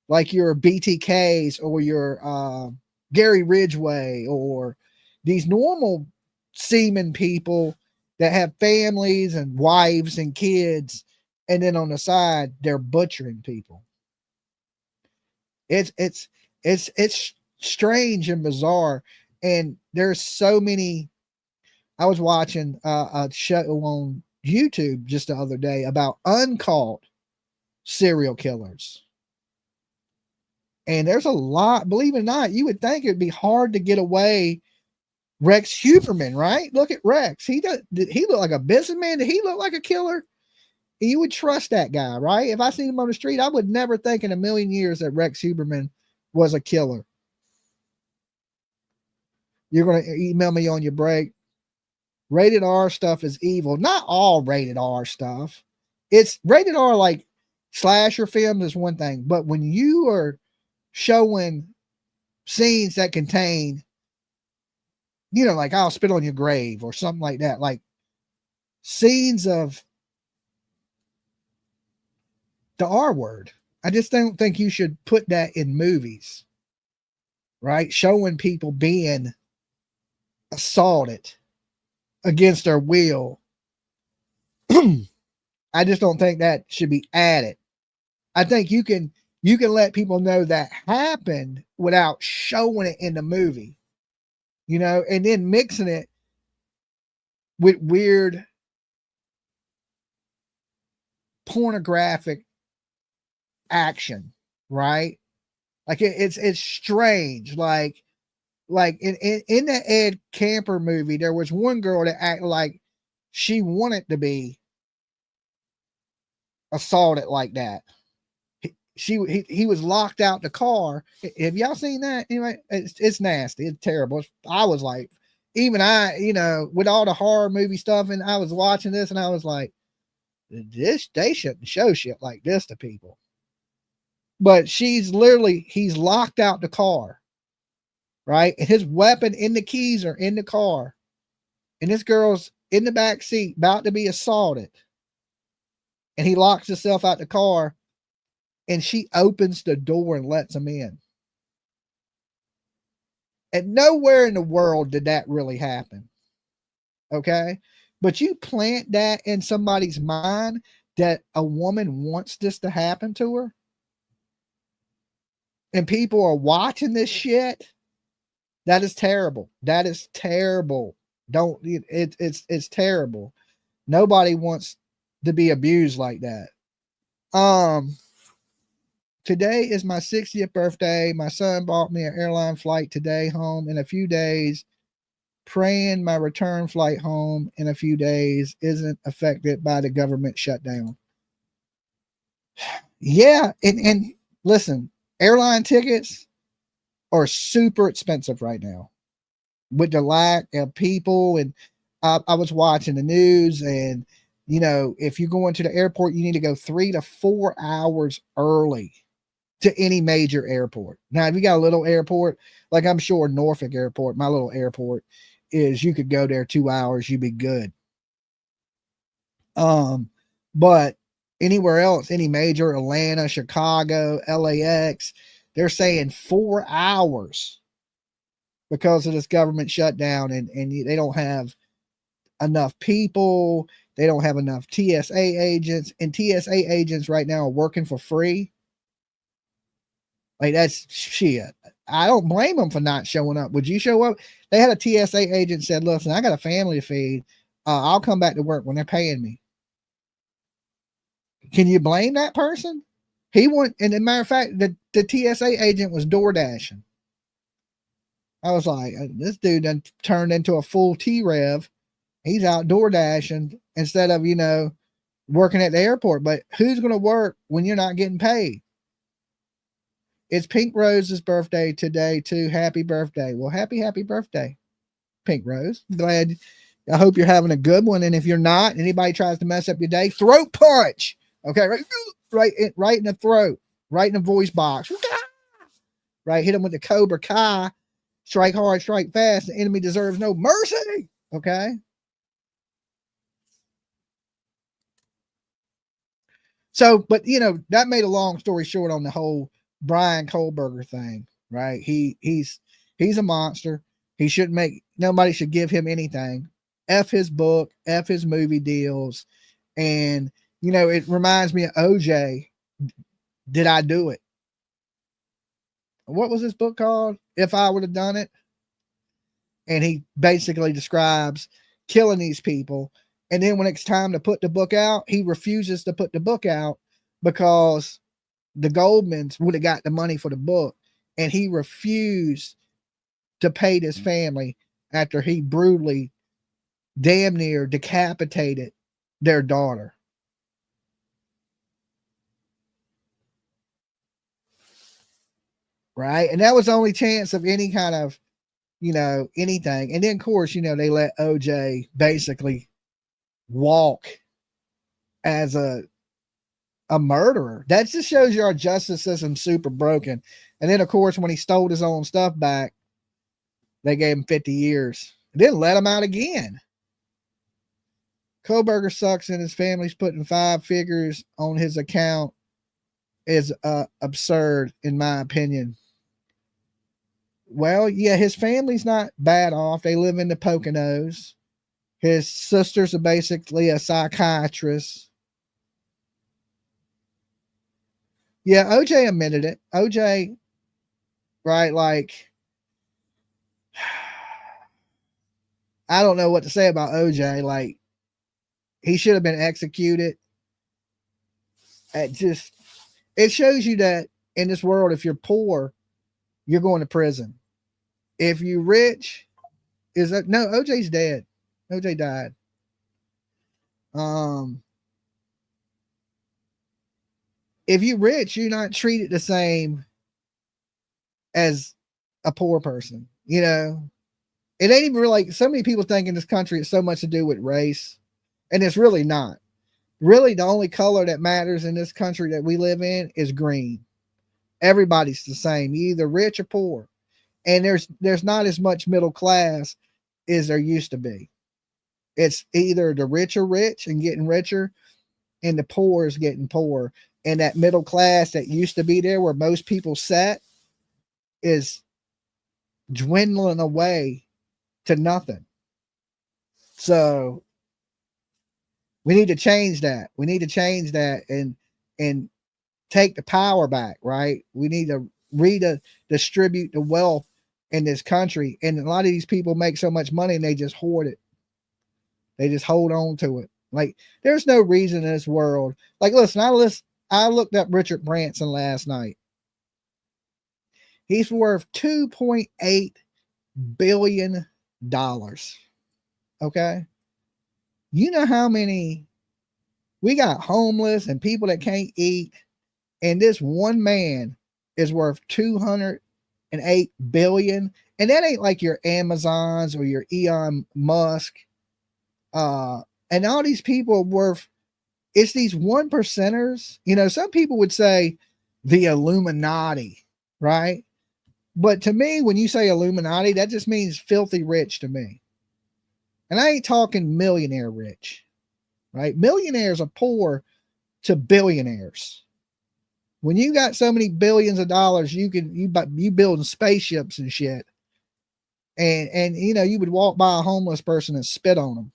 like your BTKs or your Gary Ridgway, or these normal seeming people that have families and wives and kids, and then on the side they're butchering people. It's strange and bizarre. And there's so many. I was watching a show on YouTube just the other day about uncaught serial killers. And there's a lot, believe it or not. You would think it'd be hard to get away Rex Huberman, right? Look at Rex. Did he look like a businessman? Did he look like a killer? You would trust that guy, right? If I seen him on the street, I would never think in a million years that Rex Huberman was a killer. You're going to email me on your break. Rated R stuff is evil. Not all rated R stuff. It's rated R, like slasher films is one thing, but when you are showing scenes that contain, like I'll spit on your grave or something like that, like scenes of the R word, I just don't think you should put that in movies, right? Showing people being assaulted against their will. I just don't think that should be added. I think you can let people know that happened without showing it in the movie, and then mixing it with weird pornographic action, right? Like it's strange. Like in the Ed Camper movie, there was one girl that acted like she wanted to be assaulted like that. He was locked out the car. Have y'all seen that? Anyway, it's nasty. It's terrible. I was like, even with all the horror movie stuff, and I was watching this, and I was like, they shouldn't show shit like this to people. But he's locked out the car, right? And his weapon and the keys are in the car, and this girl's in the back seat about to be assaulted, and he locks himself out the car. And she opens the door and lets him in. And nowhere in the world did that really happen. Okay. But you plant that in somebody's mind that a woman wants this to happen to her. And people are watching this shit. That is terrible. That is terrible. It's terrible. Nobody wants to be abused like that. Today is my 60th birthday. My son bought me an airline flight today home in a few days. Praying my return flight home in a few days isn't affected by the government shutdown. Yeah, and listen, airline tickets are super expensive right now with the lack of people. And I was watching the news, and if you're going to the airport, you need to go 3 to 4 hours early to any major airport. Now, if you got a little airport, like I'm sure Norfolk Airport, my little airport, is you could go there 2 hours, you'd be good. But anywhere else, any major, Atlanta, Chicago, LAX, they're saying 4 hours because of this government shutdown, and they don't have enough people. They don't have enough TSA agents, and TSA agents right now are working for free. Like, that's shit. I don't blame them for not showing up. Would you show up? They had a TSA agent said, listen, I got a family to feed. I'll come back to work when they're paying me. Can you blame that person? And as a matter of fact, the TSA agent was door dashing. I was like, this dude done turned into a full T-Rev. He's out door dashing instead of, working at the airport. But who's going to work when you're not getting paid? It's Pink Rose's birthday today, too. Happy birthday. Well, happy birthday, Pink Rose. I hope you're having a good one. And if you're not, anybody tries to mess up your day, throat punch. Okay, right in the throat, right in the voice box. Right, hit him with the Cobra Kai. Strike hard, strike fast. The enemy deserves no mercy. Okay. So, but that made a long story short on the whole Brian Kohlberger thing, right? He's a monster. Nobody should give him anything. F his book, F his movie deals. And, it reminds me of OJ. Did I do it? What was this book called? If I Would Have Done It. And he basically describes killing these people. And then when it's time to put the book out, he refuses to put the book out because the Goldmans would have got the money for the book, and he refused to pay this family after he brutally, damn near decapitated their daughter. Right. And that was the only chance of any kind of, anything. And then, of course, they let OJ basically walk as a murderer. That just shows you our justice system's super broken. And then, of course, when he stole his own stuff back, they gave him 50 years. Then let him out again. Koberger sucks and his family's putting 5 figures on his account is absurd, in my opinion. Well, yeah, his family's not bad off. They live in the Poconos. His sisters are basically a psychiatrist. Yeah, OJ admitted it. OJ, right, like, I don't know what to say about OJ. Like, he should have been executed. It shows you that in this world, if you're poor, you're going to prison. If you're rich, no, OJ's dead. OJ died. If you're rich, you're not treated the same as a poor person. It ain't even really like, so many people think in this country it's so much to do with race, and it's really not. Really, the only color that matters in this country that we live in is green. Everybody's the same, either rich or poor. And there's not as much middle class as there used to be. It's either the rich are rich and getting richer, and the poor is getting poorer. And that middle class that used to be there where most people sat is dwindling away to nothing. So we need to change that. We need to change that and take the power back, right? We need to redistribute the wealth in this country. And a lot of these people make so much money and they just hoard it. They just hold on to it. Like, there's no reason in this world. Like, listen, I looked up Richard Branson last night. He's worth $2.8 billion. Okay. You know how many we got homeless and people that can't eat, and this one man is worth 208 billion. And that ain't like your Amazons or your Elon Musk. And all these people are worth, it's these 1%ers. Some people would say the Illuminati, right? But to me, when you say Illuminati, that just means filthy rich to me. And I ain't talking millionaire rich, right? Millionaires are poor to billionaires. When you got so many billions of dollars, you building spaceships and shit. And you would walk by a homeless person and spit on them.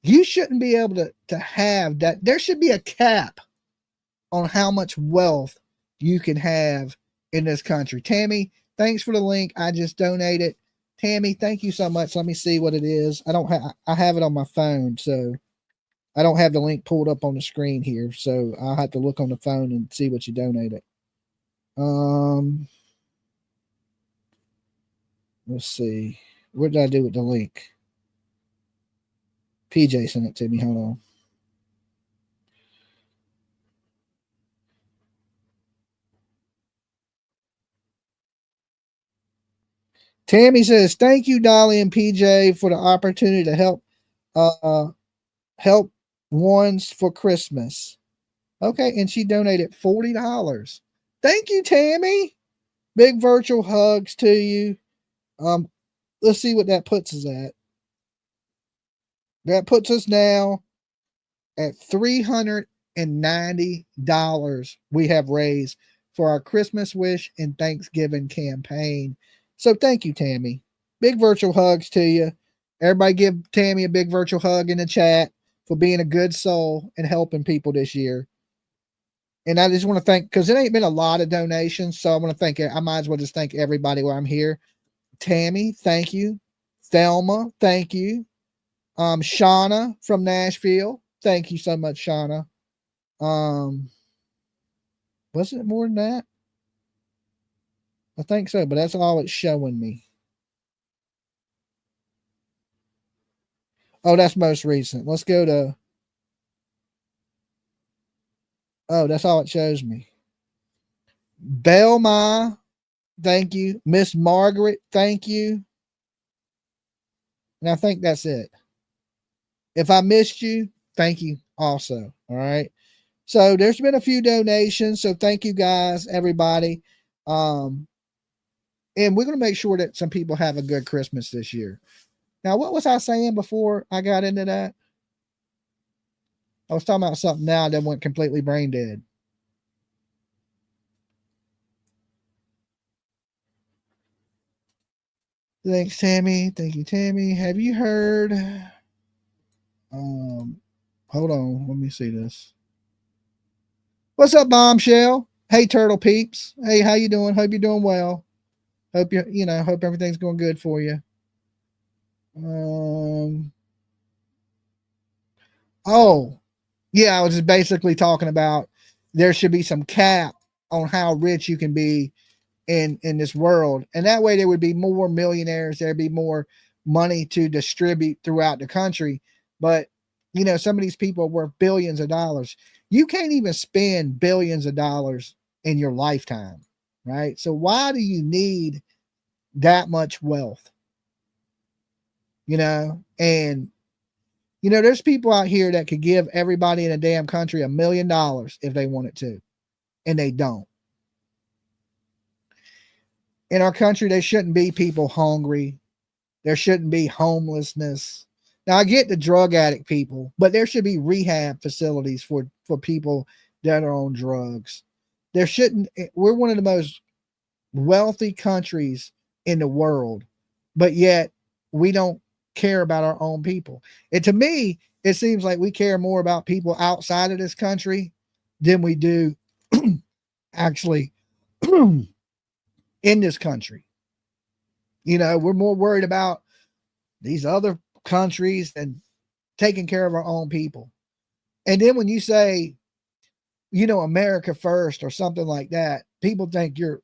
You shouldn't be able to have that. There should be a cap on how much wealth you can have in this country. Tammy, thanks for the link. I just donated. Tammy, thank you so much. Let me see what it is. I have it on my phone, so I don't have the link pulled up on the screen here, so I'll have to look on the phone and see what you donated. Let's see. What did I do with the link? PJ sent it to me. Hold on. Tammy says, thank you, Dolly and PJ, for the opportunity to help ones for Christmas. Okay, and she donated $40. Thank you, Tammy. Big virtual hugs to you. Let's see what that puts us at. That puts us now at $390 we have raised for our Christmas wish and Thanksgiving campaign. So thank you, Tammy. Big virtual hugs to you. Everybody give Tammy a big virtual hug in the chat for being a good soul and helping people this year. And I just want to thank, because it ain't been a lot of donations, so I want to thank, I might as well just thank everybody while I'm here. Tammy, thank you. Thelma, thank you. Shauna from Nashville, thank you so much, Shauna. Was it more than that? I think so, but that's all it's showing me. Oh, that's most recent. Let's go to, oh, that's all it shows me. Belma, thank you. Miss Margaret, thank you. And I think that's it. If I missed you, thank you also. All right. So there's been a few donations. So thank you guys, everybody. And we're going to make sure that some people have a good Christmas this year. Now, what was I saying before I got into that? I was talking about something now that went completely brain dead. Thanks, Tammy. Thank you, Tammy. Have you heard? Hold on. Let me see this. What's up, Bombshell? Hey, Turtle Peeps. Hey, how you doing? Hope you're doing well. Hope hope everything's going good for you. Oh, yeah, I was just basically talking about there should be some cap on how rich you can be in this world, and that way there would be more millionaires. There'd be more money to distribute throughout the country. But some of these people are worth billions of dollars. You can't even spend billions of dollars in your lifetime, right? So why do you need that much wealth? And there's people out here that could give everybody in a damn country $1 million if they wanted to, and they don't. In our country, there shouldn't be people hungry. There shouldn't be homelessness. Now, I get the drug addict people, but there should be rehab facilities for people that are on drugs. There shouldn't. We're one of the most wealthy countries in the world, but yet we don't care about our own people. And to me, it seems like we care more about people outside of this country than we do actually in this country. We're more worried about these other countries than taking care of our own people. And then when you say, America first or something like that, people think you're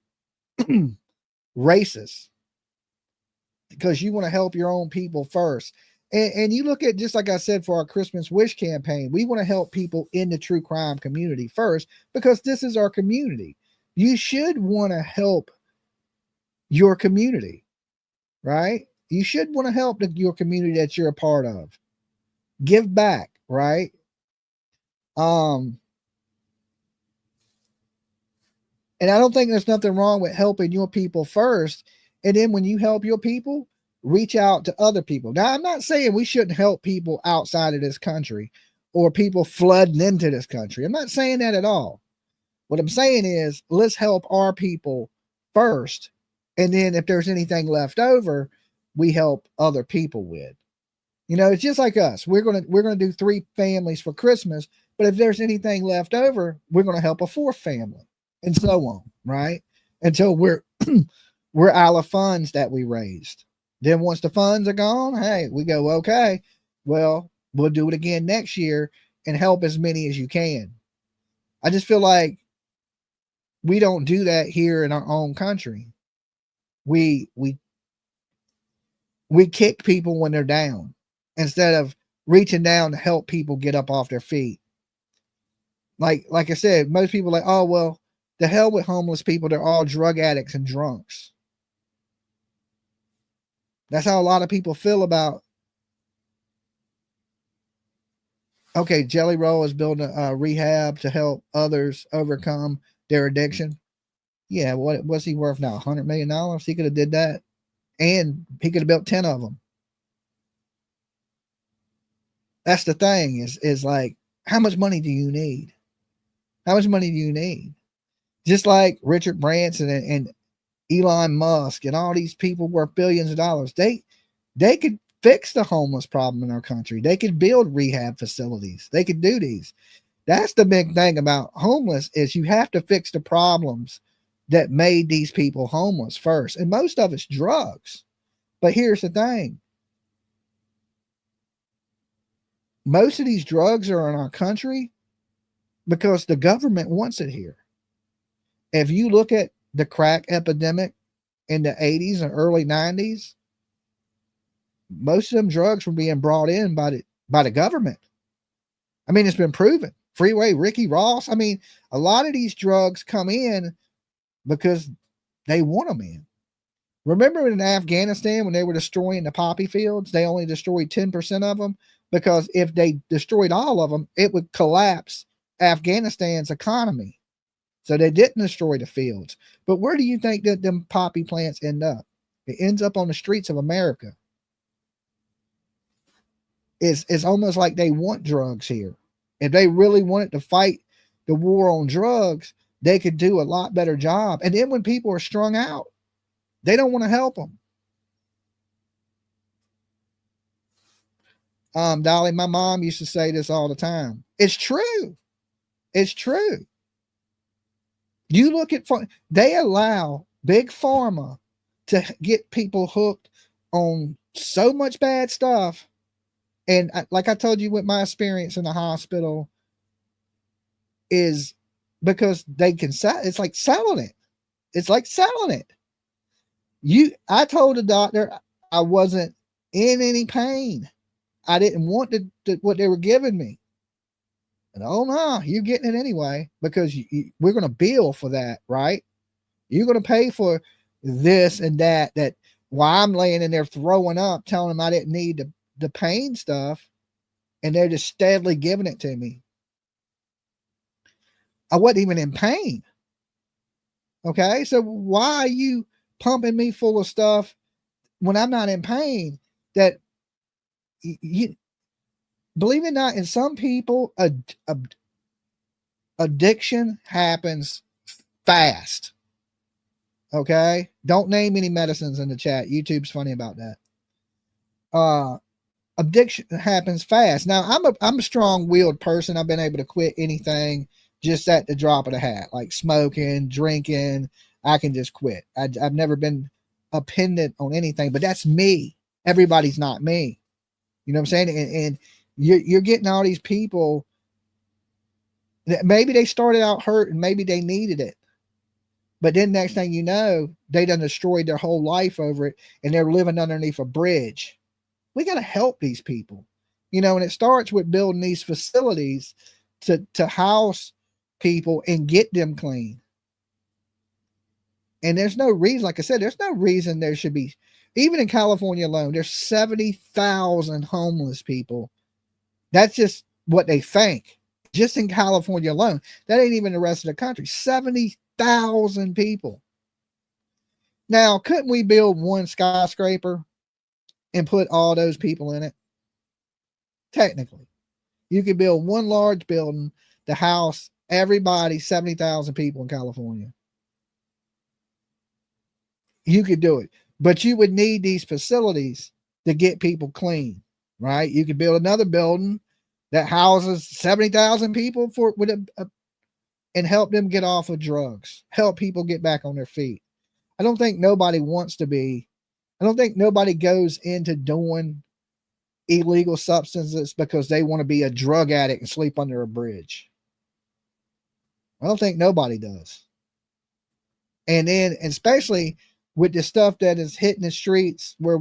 racist because you want to help your own people first. And you look at, just like I said, for our Christmas Wish campaign, we want to help people in the true crime community first because this is our community. You should want to help your community, right? You should want to help your community that you're a part of. Give back, right? And I don't think there's nothing wrong with helping your people first. And then when you help your people, reach out to other people. Now, I'm not saying we shouldn't help people outside of this country or people flooding into this country. I'm not saying that at all. What I'm saying is let's help our people first. And then if there's anything left over, we help other people with. It's just like us. We're gonna do 3 families for Christmas, but if there's anything left over, we're gonna help a 4th family, and so on, right? Until we're we're out of funds that we raised. Then once the funds are gone, hey, we go, okay, well, we'll do it again next year and help as many as you can. I just feel like we don't do that here in our own country. We kick people when they're down instead of reaching down to help people get up off their feet. Like I said, most people are like, oh, well, the hell with homeless people. They're all drug addicts and drunks. That's how a lot of people feel about. Okay, Jelly Roll is building a rehab to help others overcome their addiction. Yeah, what was he worth now? $100 million? He could have did that, and he could have built 10 of them. That's the thing is like, how much money do you need? How much money do you need? Just like Richard Branson and Elon Musk and all these people worth billions of dollars, they could fix the homeless problem in our country. They could build rehab facilities. They could do these. That's the big thing about homeless is you have to fix the problems that made these people homeless first. And most of it's drugs. But here's the thing. Most of these drugs are in our country because the government wants it here. If you look at the crack epidemic in the 80s and early 90s, most of them drugs were being brought in by the government. I mean, it's been proven. Freeway, Ricky Ross. I mean, a lot of these drugs come in because they want them in. Remember in Afghanistan when they were destroying the poppy fields, they only destroyed 10% of them because if they destroyed all of them, it would collapse Afghanistan's economy. So they didn't destroy the fields. But where do you think that them poppy plants end up? It ends up on the streets of America. It's almost like they want drugs here. If they really wanted to fight the war on drugs, they could do a lot better job. And then when people are strung out, they don't want to help them. Dolly, my mom used to say this all the time. It's true. It's true. You look at, they allow big pharma to get people hooked on so much bad stuff. And like I told you with my experience in the hospital is because they can sell, it's like selling it. It's like selling it. I told the doctor I wasn't in any pain. I didn't want what they were giving me. And oh no, you're getting it anyway because we're going to bill for that, right? You're going to pay for this and that while I'm laying in there throwing up, telling them I didn't need the pain stuff, and they're just steadily giving it to me. I wasn't even in pain. Okay, so why are you pumping me full of stuff when I'm not in pain? That you believe it or not, in some people, addiction happens fast. Okay, don't name any medicines in the chat. YouTube's funny about that. Addiction happens fast. Now I'm a strong-willed person. I've been able to quit anything just at the drop of the hat, like smoking, drinking. I can just quit. I've never been dependent on anything, but that's me. Everybody's not me. You know what I'm saying? And you're getting all these people that maybe they started out hurt and maybe they needed it. But then next thing you know, they done destroyed their whole life over it and they're living underneath a bridge. We got to help these people, you know, and it starts with building these facilities to house people and get them clean. And there's no reason, like I said, there's no reason there should be, even in California alone, there's 70,000 homeless people. That's just what they think. Just in California alone. That ain't even the rest of the country. 70,000 people. Now, couldn't we build one skyscraper and put all those people in it? Technically. You could build one large building to house everybody, 70,000 people in California. You could do it. But you would need these facilities to get people clean, right? You could build another building that houses 70,000 people and help them get off of drugs, help people get back on their feet. I don't think nobody goes into doing illegal substances because they want to be a drug addict and sleep under a bridge. I don't think nobody does. And then, especially with the stuff that is hitting the streets where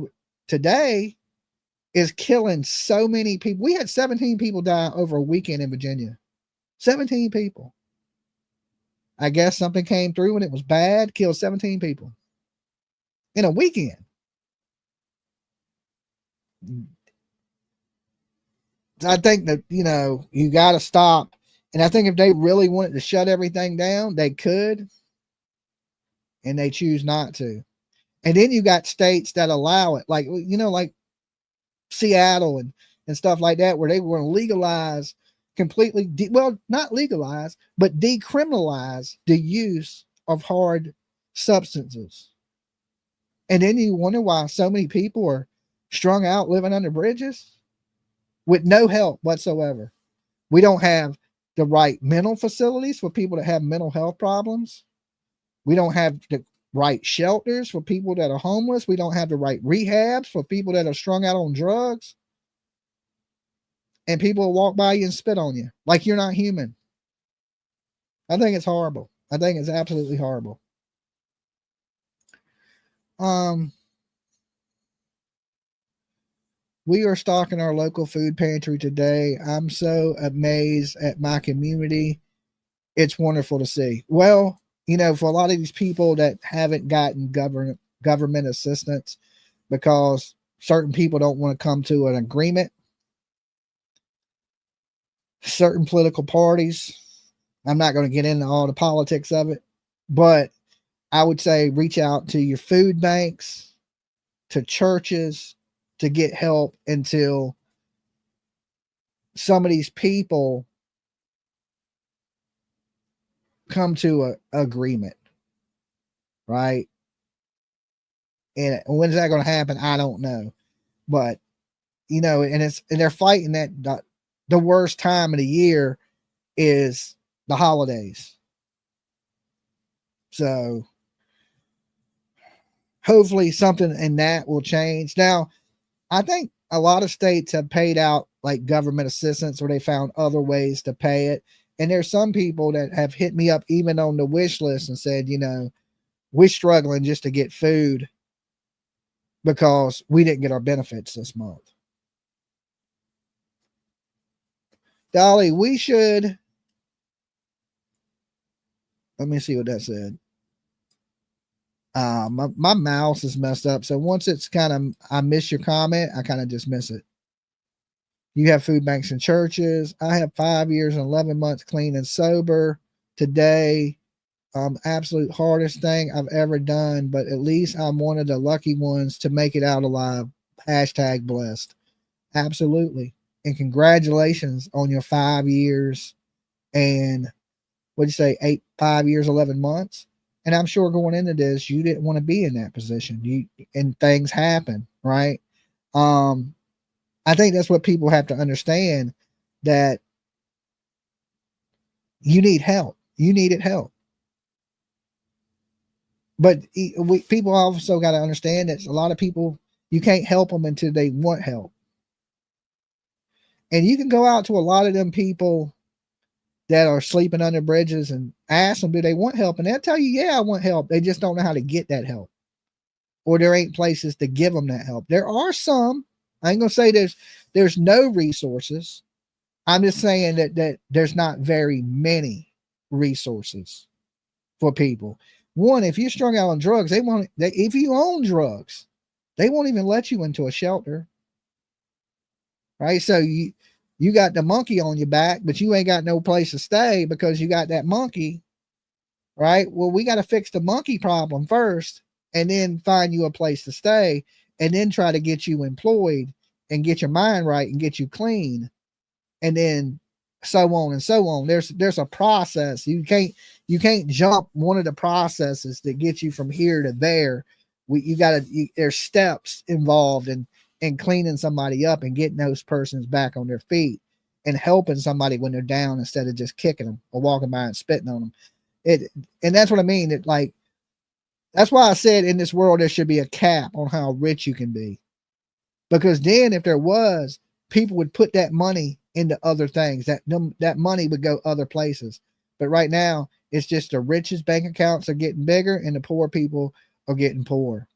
today is killing so many people. We had 17 people die over a weekend in Virginia. 17 people. I guess something came through and it was bad, killed 17 people in a weekend. I think that, you know, you got to stop. And I think if they really wanted to shut everything down, they could. And they choose not to. And then you got states that allow it, like, you know, like Seattle and stuff like that, where they were going to legalize completely, not legalize, but decriminalize the use of hard substances. And then you wonder why so many people are strung out living under bridges with no help whatsoever. We don't have the right mental facilities for people that have mental health problems. We don't have the right shelters for people that are homeless. We don't have the right rehabs for people that are strung out on drugs. And people will walk by you and spit on you like you're not human. I think it's horrible. I think it's absolutely horrible. We are stocking our local food pantry today. I'm so amazed at my community. It's wonderful to see. Well, for a lot of these people that haven't gotten government assistance because certain people don't want to come to an agreement, certain political parties, I'm not going to get into all the politics of it, but I would say reach out to your food banks, to churches, to get help until some of these people come to an agreement, right? And when's that going to happen? I don't know, but and they're fighting that the worst time of the year is the holidays. So hopefully something in that will change. Now, I think a lot of states have paid out like government assistance, or they found other ways to pay it. And there's some people that have hit me up even on the wish list and said, we're struggling just to get food because we didn't get our benefits this month. Dolly, we should. Let me see what that said. My mouse is messed up. So once it's I miss your comment, I kind of just miss it. You have food banks and churches. I have 5 years and 11 months clean and sober. Today, absolute hardest thing I've ever done, but at least I'm one of the lucky ones to make it out alive. Hashtag blessed. Absolutely. And congratulations on your 5 years and what'd you say, 5 years, 11 months. And I'm sure going into this, you didn't want to be in that position. And things happen, right? I think that's what people have to understand, that you need help. You needed help. But people also got to understand that a lot of people, you can't help them until they want help. And you can go out to a lot of them people that are sleeping under bridges and ask them, do they want help? And they'll tell you, yeah, I want help. They just don't know how to get that help. Or there ain't places to give them that help. There are some. I ain't going to say there's no resources. I'm just saying that there's not very many resources for people. One, if you're strung out on drugs, if you own drugs, they won't even let you into a shelter. Right? So you got the monkey on your back, but you ain't got no place to stay because you got that monkey. Right? Well, we got to fix the monkey problem first and then find you a place to stay and then try to get you employed and get your mind right and get you clean. And then so on and so on. There's a process. You can't jump one of the processes that get you from here to there. There's steps involved in cleaning somebody up and getting those persons back on their feet and helping somebody when they're down instead of just kicking them or walking by and spitting on them. And that's what I mean. That's why I said in this world there should be a cap on how rich you can be. Because then if there was, people would put that money into other things. That money would go other places. But right now, it's just the richest bank accounts are getting bigger and the poor people are getting poor.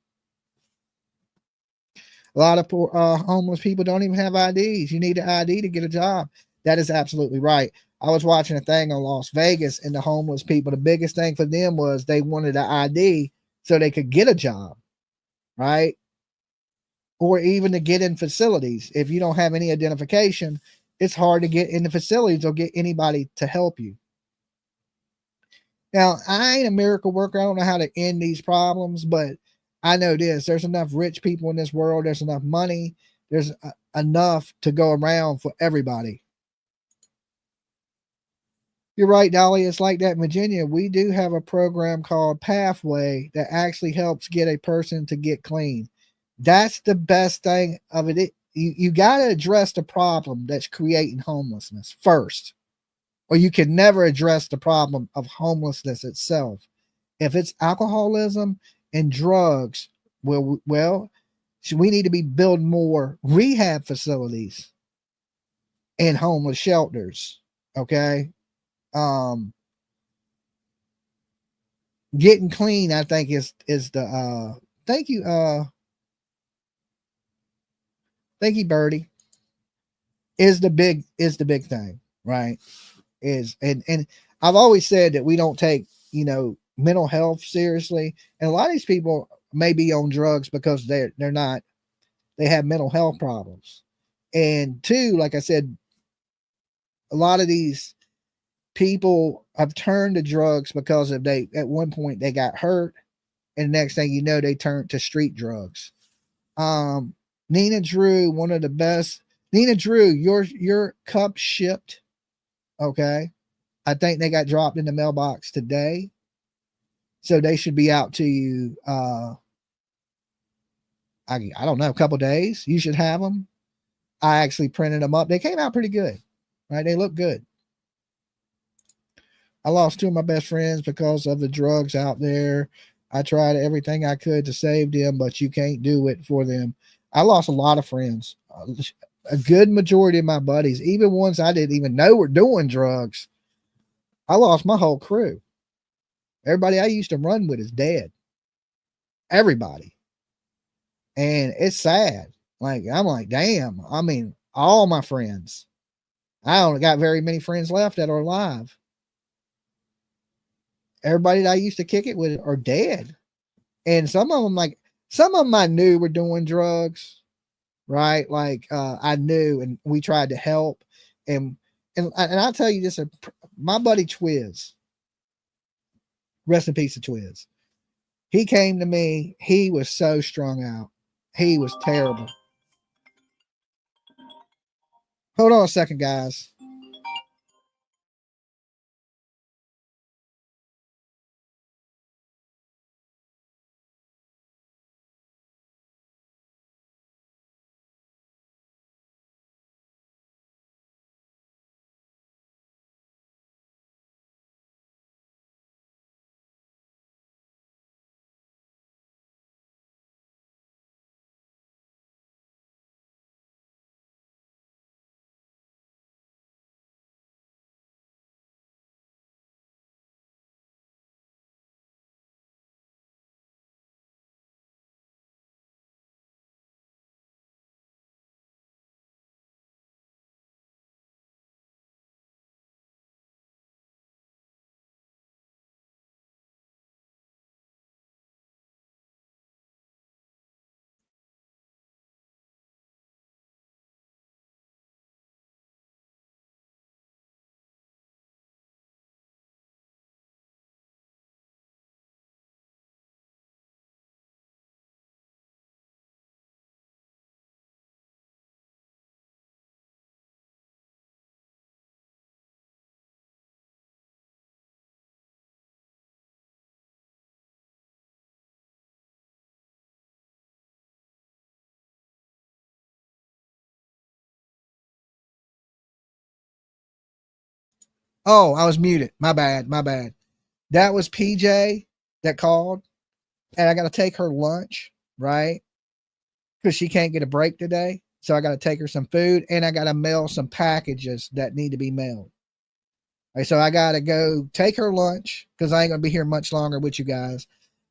A lot of poor homeless people don't even have IDs. You need an ID to get a job. That is absolutely right. I was watching a thing on Las Vegas, and the homeless people, the biggest thing for them was they wanted an ID so they could get a job, right? Or even to get in facilities. If you don't have any identification, it's hard to get in the facilities or get anybody to help you. Now, I ain't a miracle worker. I don't know how to end these problems, but I know this. There's enough rich people in this world. There's enough money. There's enough to go around for everybody. You're right, Dolly. It's like that in Virginia. We do have a program called Pathway that actually helps get a person to get clean. That's the best thing of it. You got to address the problem that's creating homelessness first, or you can never address the problem of homelessness itself. If it's alcoholism and drugs, well, we need to be building more rehab facilities and homeless shelters. Okay. Getting clean, I think is the thank you Thank you, Birdie. Is the big thing, right? And I've always said that we don't take, mental health seriously. And a lot of these people may be on drugs because they have mental health problems. And two, like I said, a lot of these people have turned to drugs because at one point they got hurt, and the next thing you know, they turned to street drugs. Nina Drew, one of the best. Nina Drew, your cup shipped. Okay. I think they got dropped in the mailbox today. So they should be out to you. I don't know, a couple days. You should have them. I actually printed them up. They came out pretty good, right? They look good. I lost two of my best friends because of the drugs out there. I tried everything I could to save them, but you can't do it for them. I lost a lot of friends. A good majority of my buddies, even ones I didn't even know were doing drugs. I lost my whole crew. Everybody I used to run with is dead. Everybody. And it's sad. Like, I'm like, damn. I mean, all my friends. I don't got very many friends left that are alive. Everybody that I used to kick it with are dead. And some of them I knew were doing drugs, right? Like, I knew, and we tried to help. And I'll tell you this, my buddy Twiz, rest in peace to Twiz. He came to me. He was so strung out. He was terrible. Hold on a second, guys. Oh, I was muted. My bad. My bad. That was PJ that called, and I got to take her lunch, right? Because she can't get a break today. So I got to take her some food, and I got to mail some packages that need to be mailed. Right, so I got to go take her lunch because I ain't going to be here much longer with you guys.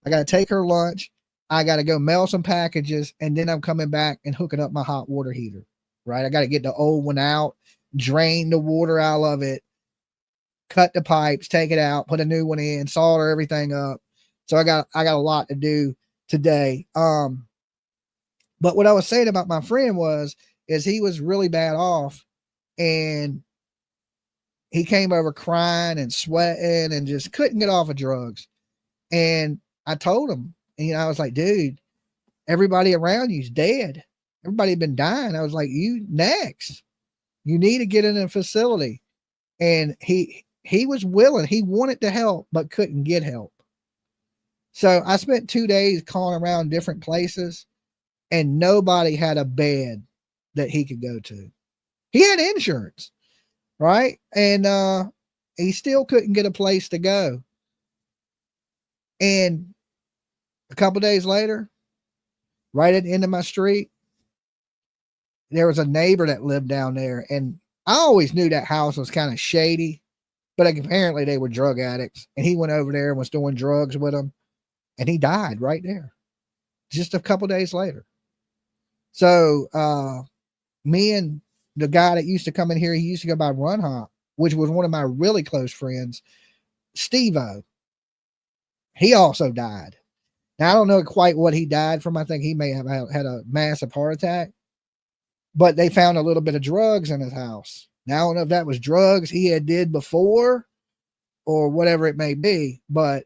I got to take her lunch. I got to go mail some packages, and then I'm coming back and hooking up my hot water heater, right? I got to get the old one out, drain the water out of it, cut the pipes, take it out, put a new one in, solder everything up. So I got a lot to do today. But what I was saying about my friend is he was really bad off, and he came over crying and sweating and just couldn't get off of drugs. And I told him, I was like, dude, everybody around you's dead. Everybody had been dying. I was like, you next. You need to get in a facility. And he was willing. He wanted to help, but couldn't get help. So I spent 2 days calling around different places, and nobody had a bed that he could go to. He had insurance, right? And he still couldn't get a place to go. And a couple days later, right at the end of my street, there was a neighbor that lived down there. And I always knew that house was kind of shady, but apparently they were drug addicts. And he went over there and was doing drugs with them. And he died right there just a couple days later. So me and the guy that used to come in here, he used to go by Run Hop, which was one of my really close friends, Steve-O. He also died. Now, I don't know quite what he died from. I think he may have had a massive heart attack, but they found a little bit of drugs in his house. Now, I don't know if that was drugs he had did before or whatever it may be, but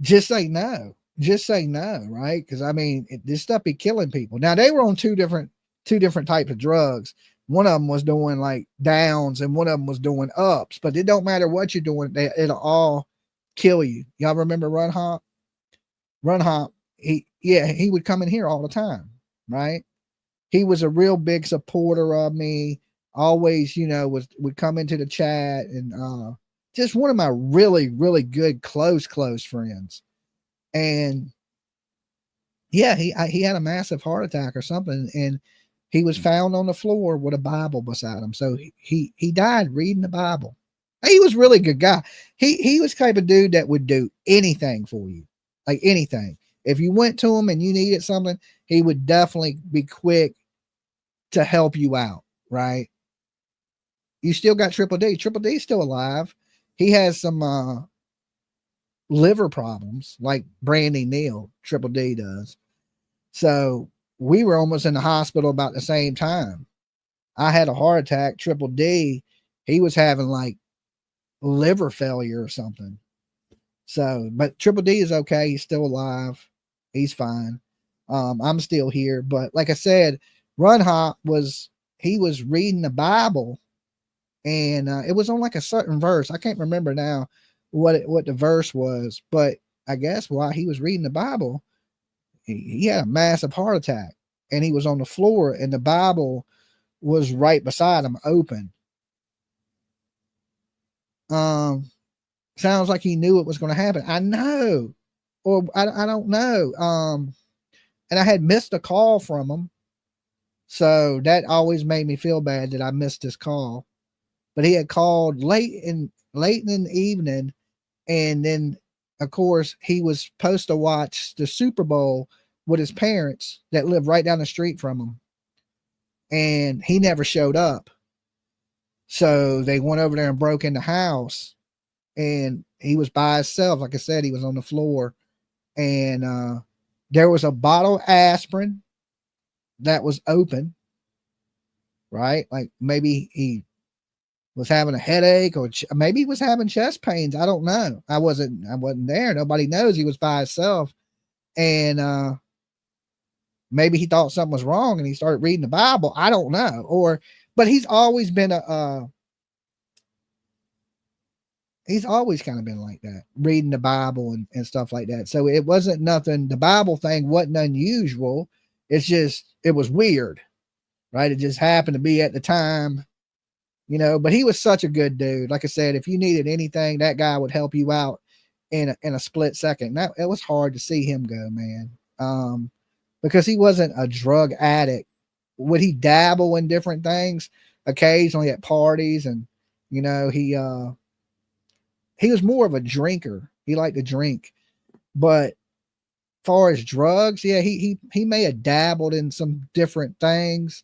just say no. Just say no, right? Because I mean, this stuff be killing people. Now, they were on two different types of drugs. One of them was doing like downs, and one of them was doing ups. But it don't matter what you're doing; it'll all kill you. Y'all remember Run Hop? Run Hop. He would come in here all the time, right? He was a real big supporter of me. Always, would come into the chat, and just one of my really, really good close friends. And yeah, he had a massive heart attack or something, and he was found on the floor with a Bible beside him. So he died reading the Bible. He was really a good guy. He was the type of dude that would do anything for you, like anything. If you went to him and you needed something, he would definitely be quick to help you out, right? You still got Triple D. Triple D's still alive. He has some liver problems like Brandy Neal. Triple D does. So we were almost in the hospital about the same time. I had a heart attack. Triple D, he was having like liver failure or something. So, but Triple D is okay. He's still alive. He's fine. I'm still here. But like I said, Run Hop was reading the Bible, and it was on like a certain verse. I can't remember now what the verse was, but I guess while he was reading the Bible, he had a massive heart attack, and he was on the floor, and the Bible was right beside him, open. Sounds like he knew it was going to happen. I know, or I don't know. And I had missed a call from him, so that always made me feel bad that I missed his call. But he had called late in the evening, and then of course he was supposed to watch the Super Bowl with his parents that lived right down the street from him, and he never showed up. So they went over there and broke in the house, and he was by himself. Like I said, he was on the floor, and there was a bottle of aspirin that was open, right? Like maybe he was having a headache, or maybe he was having chest pains. I don't know. I wasn't there. Nobody knows. He was by himself, and maybe he thought something was wrong and he started reading the Bible. I don't know. But he's always been he's always kind of been like that, reading the Bible and stuff like that. So it wasn't nothing. The Bible thing wasn't unusual. It's just, it was weird, right? It just happened to be at the time, but he was such a good dude. Like I said, if you needed anything, that guy would help you out in a split second. It was hard to see him go, man. Because he wasn't a drug addict. Would he dabble in different things occasionally at parties? And, he was more of a drinker. He liked to drink. But far as drugs, yeah, he may have dabbled in some different things,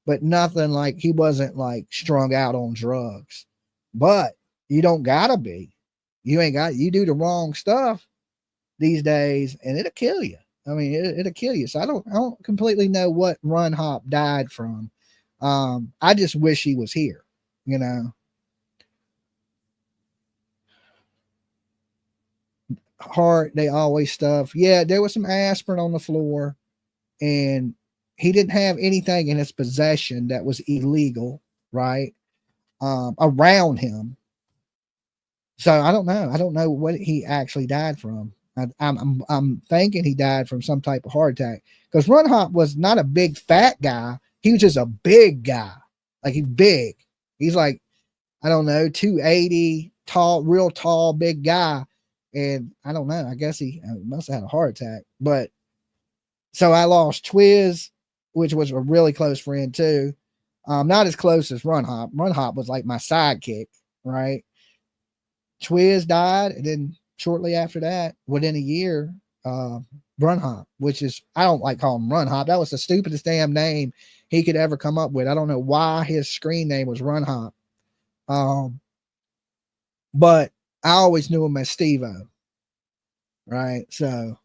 but nothing like, he wasn't like strung out on drugs. But you don't gotta be. You do the wrong stuff these days and it'll kill you. I mean, it'll kill you. So I don't completely know what Run Hop died from. I just wish he was here, Heart, they always stuff. Yeah, there was some aspirin on the floor, and he didn't have anything in his possession that was illegal, right? Around him. So I don't know. I don't know what he actually died from. I'm thinking he died from some type of heart attack, because Run Hop was not a big fat guy. He was just a big guy. Like, he's big. He's like, I don't know, 280, tall, real tall, big guy. And I don't know. I guess he must have had a heart attack. But so I lost Twiz, which was a really close friend too. Not as close as Run Hop. Run Hop was like my sidekick, right? Twiz died, and then shortly after that, within a year, Run Hop, which is, I don't like calling him Run Hop. That was the stupidest damn name he could ever come up with. I don't know why his screen name was Run Hop. But I always knew him as Steve-O. Right. So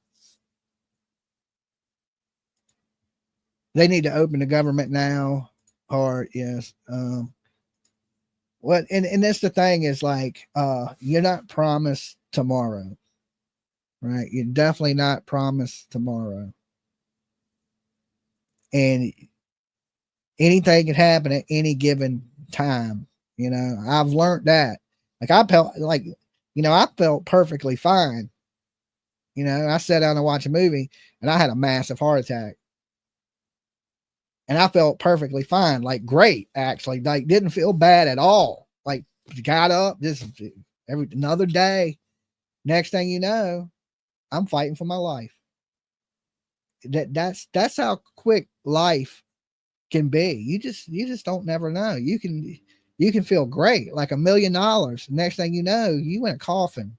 they need to open the government now. Or yes. What and that's the thing is like you're not promised tomorrow. Right? You're definitely not promised tomorrow. And anything can happen at any given time. You know, I've learned that. Like I felt like, I felt perfectly fine. I sat down and watched a movie and I had a massive heart attack. And I felt perfectly fine, like great, actually. Like didn't feel bad at all. Like got up, just another day. Next thing you know, I'm fighting for my life. That's how quick life can be. You just don't never know. You can feel great, like $1 million. Next thing you know, you in a coffin.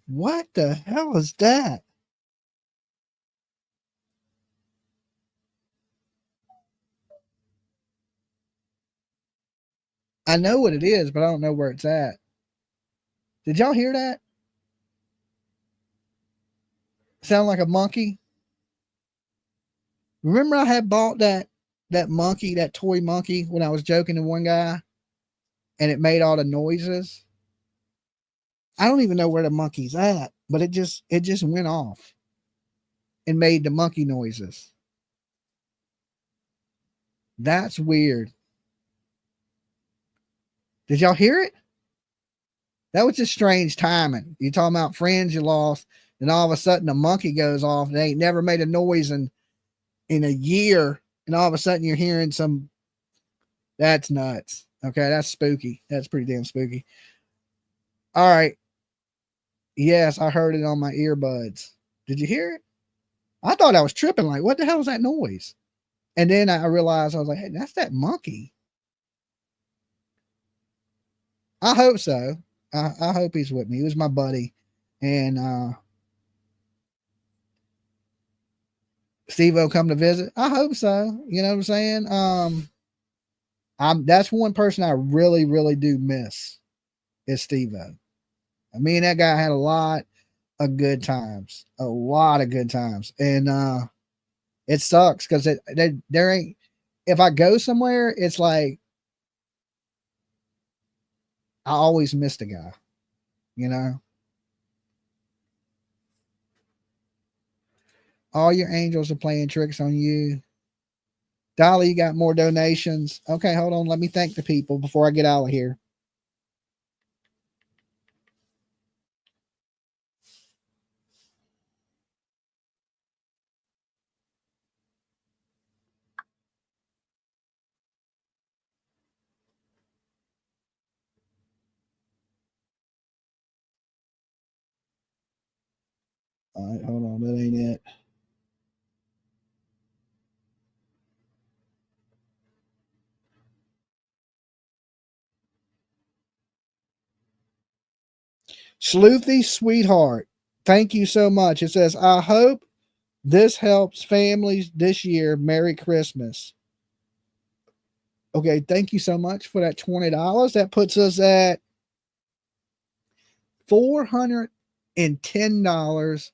What the hell is that? I know what it is, but I don't know where it's at. Did y'all hear that? Sound like a monkey? Remember I had bought that monkey, that toy monkey, when I was joking to one guy and it made all the noises? I don't even know where the monkey's at, but it just went off and made the monkey noises. That's weird. Did y'all hear it? That was just strange timing. You talking about friends you lost, and all of a sudden the monkey goes off. They ain't never made a noise in a year, and all of a sudden you're hearing some. That's nuts. Okay, that's spooky. That's pretty damn spooky. All right. Yes, I heard it on my earbuds. Did you hear it? I thought I was tripping. Like, what the hell was that noise? And then I realized, I was like, hey, that's that monkey. I hope so. I hope he's with me. He was my buddy. And Steve-O come to visit. I hope so. You know what I'm saying? That's one person I really, really do miss is Steve-O. Me and that guy had a lot of good times. A lot of good times. And it sucks because there ain't, if I go somewhere, it's like I always miss the guy, you know. All your angels are playing tricks on you. Dolly, you got more donations. Okay, hold on. Let me thank the people before I get out of here. All right, hold on. That ain't it. Sleuthy Sweetheart, thank you so much. It says, I hope this helps families this year. Merry Christmas. Okay, thank you so much for that $20. That puts us at $410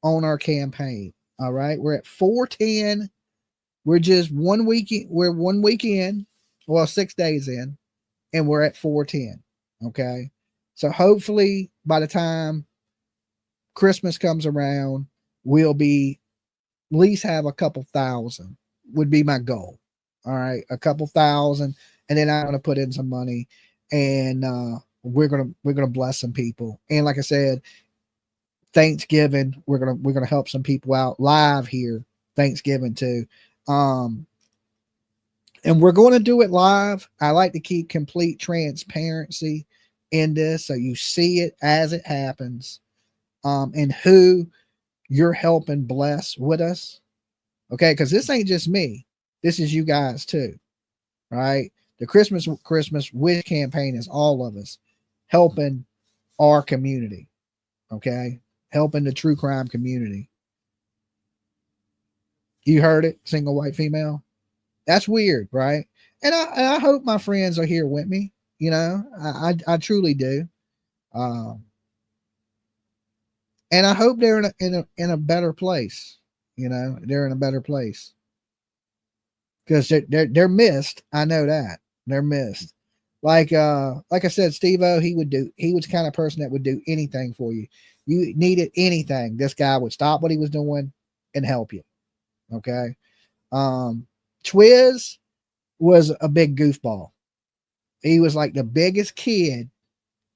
on our campaign. All right, we're at 410. We're just 1 week. We're 1 week in, well, 6 days in, and we're at 410. Okay, so hopefully by the time Christmas comes around, we'll be at least have a couple thousand. Would be my goal. All right, a couple thousand, and then I'm gonna put in some money, and we're gonna bless some people. And like I said, Thanksgiving, we're gonna help some people out live here. Thanksgiving too. And we're going to do it live. I like to keep complete transparency in this so you see it as it happens, and who you're helping bless with us. Okay, because this ain't just me. This is you guys too. right? The Christmas wish campaign is all of us helping our community, okay? Helping the true crime community. You heard it, single white female. That's weird, right? And I hope my friends are here with me. You know, I truly do. Um, and I hope they're in a better place. You know, they're in a better place because they're missed. I know that they're missed. Like I said, Steve O, he was the kind of person that would do anything for you. You needed anything, this guy would stop what he was doing and help you. Okay. Twiz was a big goofball. He was like the biggest kid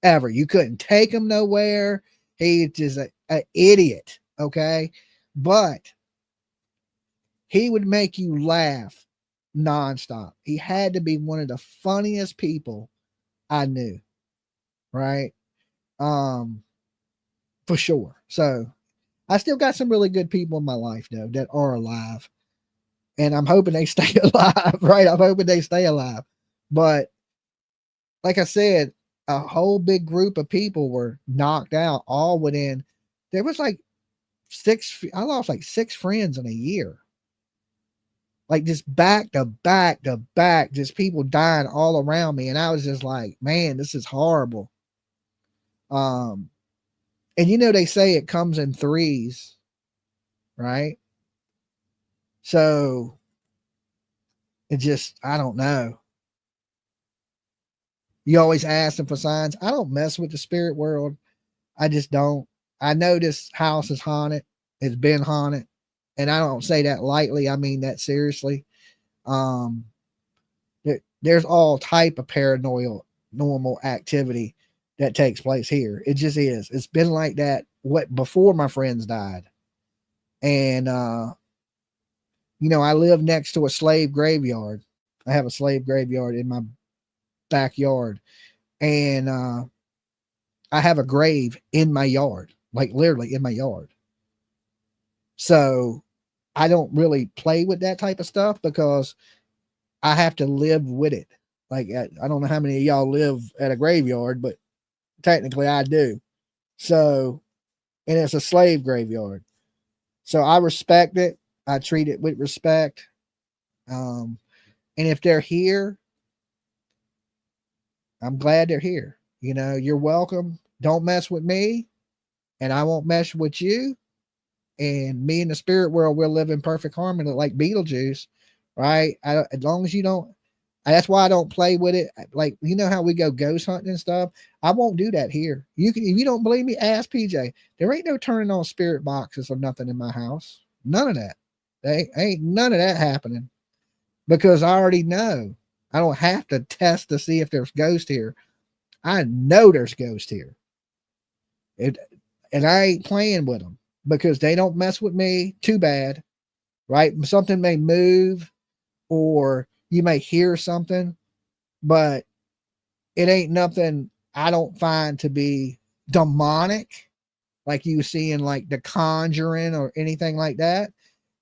ever. You couldn't take him nowhere. He's just an idiot. Okay. But he would make you laugh nonstop. He had to be one of the funniest people I knew. Right. For sure. So I still got some really good people in my life though that are alive. And I'm hoping they stay alive, right? I'm hoping they stay alive. But like I said, a whole big group of people were knocked out all within, there was like I lost like 6 friends in a year. Like just back to back to back, just people dying all around me. And I was just like, man, this is horrible. And you know, they say it comes in threes, right? So it just, I don't know. You always ask them for signs. I don't mess with the spirit world. I just don't. I know this house is haunted. It's been haunted. And I don't say that lightly. I mean that seriously. There's all type of paranormal normal activity that takes place here. It just is. It's been like that before my friends died. And you know, I live next to a slave graveyard. I have a slave graveyard in my backyard. And I have a grave in my yard, like literally in my yard. So I don't really play with that type of stuff because I have to live with it. Like, I don't know how many of y'all live at a graveyard, but technically I do. So, and it's a slave graveyard. So I respect it. I treat it with respect. And if they're here, I'm glad they're here. You know, you're welcome. Don't mess with me, and I won't mess with you. And me and the spirit world will live in perfect harmony, like Beetlejuice, right? As long as you don't, that's why I don't play with it. Like, you know how we go ghost hunting and stuff? I won't do that here. You can, if you don't believe me, ask PJ. There ain't no turning on spirit boxes or nothing in my house. None of that. There ain't none of that happening because I already know. I don't have to test to see if there's ghost here. I know there's ghost here. And I ain't playing with them because they don't mess with me. Too bad, right? Something may move or you may hear something, but it ain't nothing I don't find to be demonic like you see in like The Conjuring or anything like that.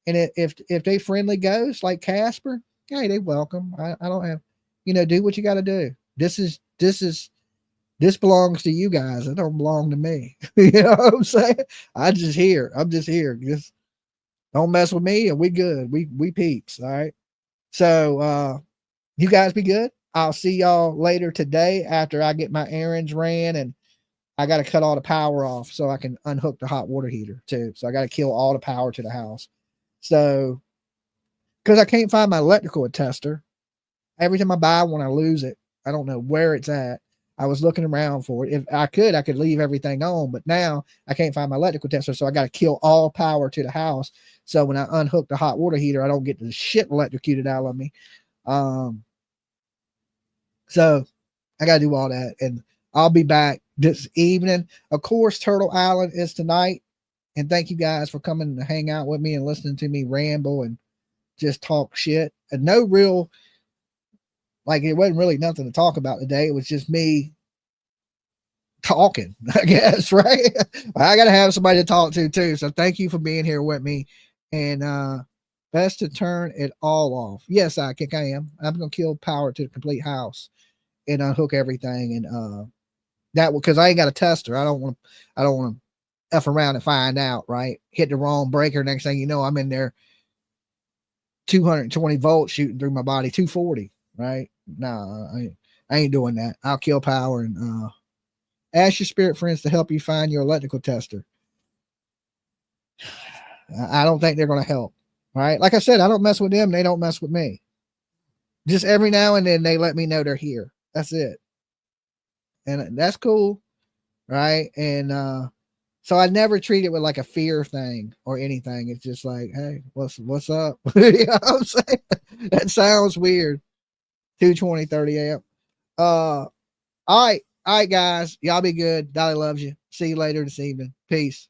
And if they friendly ghosts like Casper, hey, they welcome. I don't have, you know, do what you got to do. This belongs to you guys. It don't belong to me. You know what I'm saying? I'm just here. Just don't mess with me and we good. We peeps. All right. So you guys be good. I'll see y'all later today after I get my errands ran and I got to cut all the power off so I can unhook the hot water heater too. So I got to kill all the power to the house. So, because I can't find my electrical tester. Every time I buy one, I lose it. I don't know where it's at. I was looking around for it. If I could leave everything on, but now I can't find my electrical tester. So I got to kill all power to the house. So when I unhook the hot water heater, I don't get the shit electrocuted out of me. So I got to do all that. And I'll be back this evening. Of course, Turtle Island is tonight. And thank you guys for coming to hang out with me and listening to me ramble and just talk shit. And no real, like, it wasn't really nothing to talk about today. It was just me talking, I guess, right? I got to have somebody to talk to too. So thank you for being here with me. And Best to turn it all off. Yes, I am. I'm gonna kill power to the complete house and unhook everything, and that because I ain't got a tester. I don't want to f around and find out. Right, hit the wrong breaker. Next thing you know, I'm in there 220 volts shooting through my body, 240. Right? Nah, I ain't doing that. I'll kill power and ask your spirit friends to help you find your electrical tester. I don't think they're gonna help. Right? Like I said, I don't mess with them. They don't mess with me. Just every now and then they let me know they're here. That's it. And that's cool. Right. And so I never treat it with like a fear thing or anything. It's just like, hey, what's up? You know what I'm saying? That sounds weird. 220, 30 amp. All right, guys. Y'all be good. Dolly loves you. See you later this evening. Peace.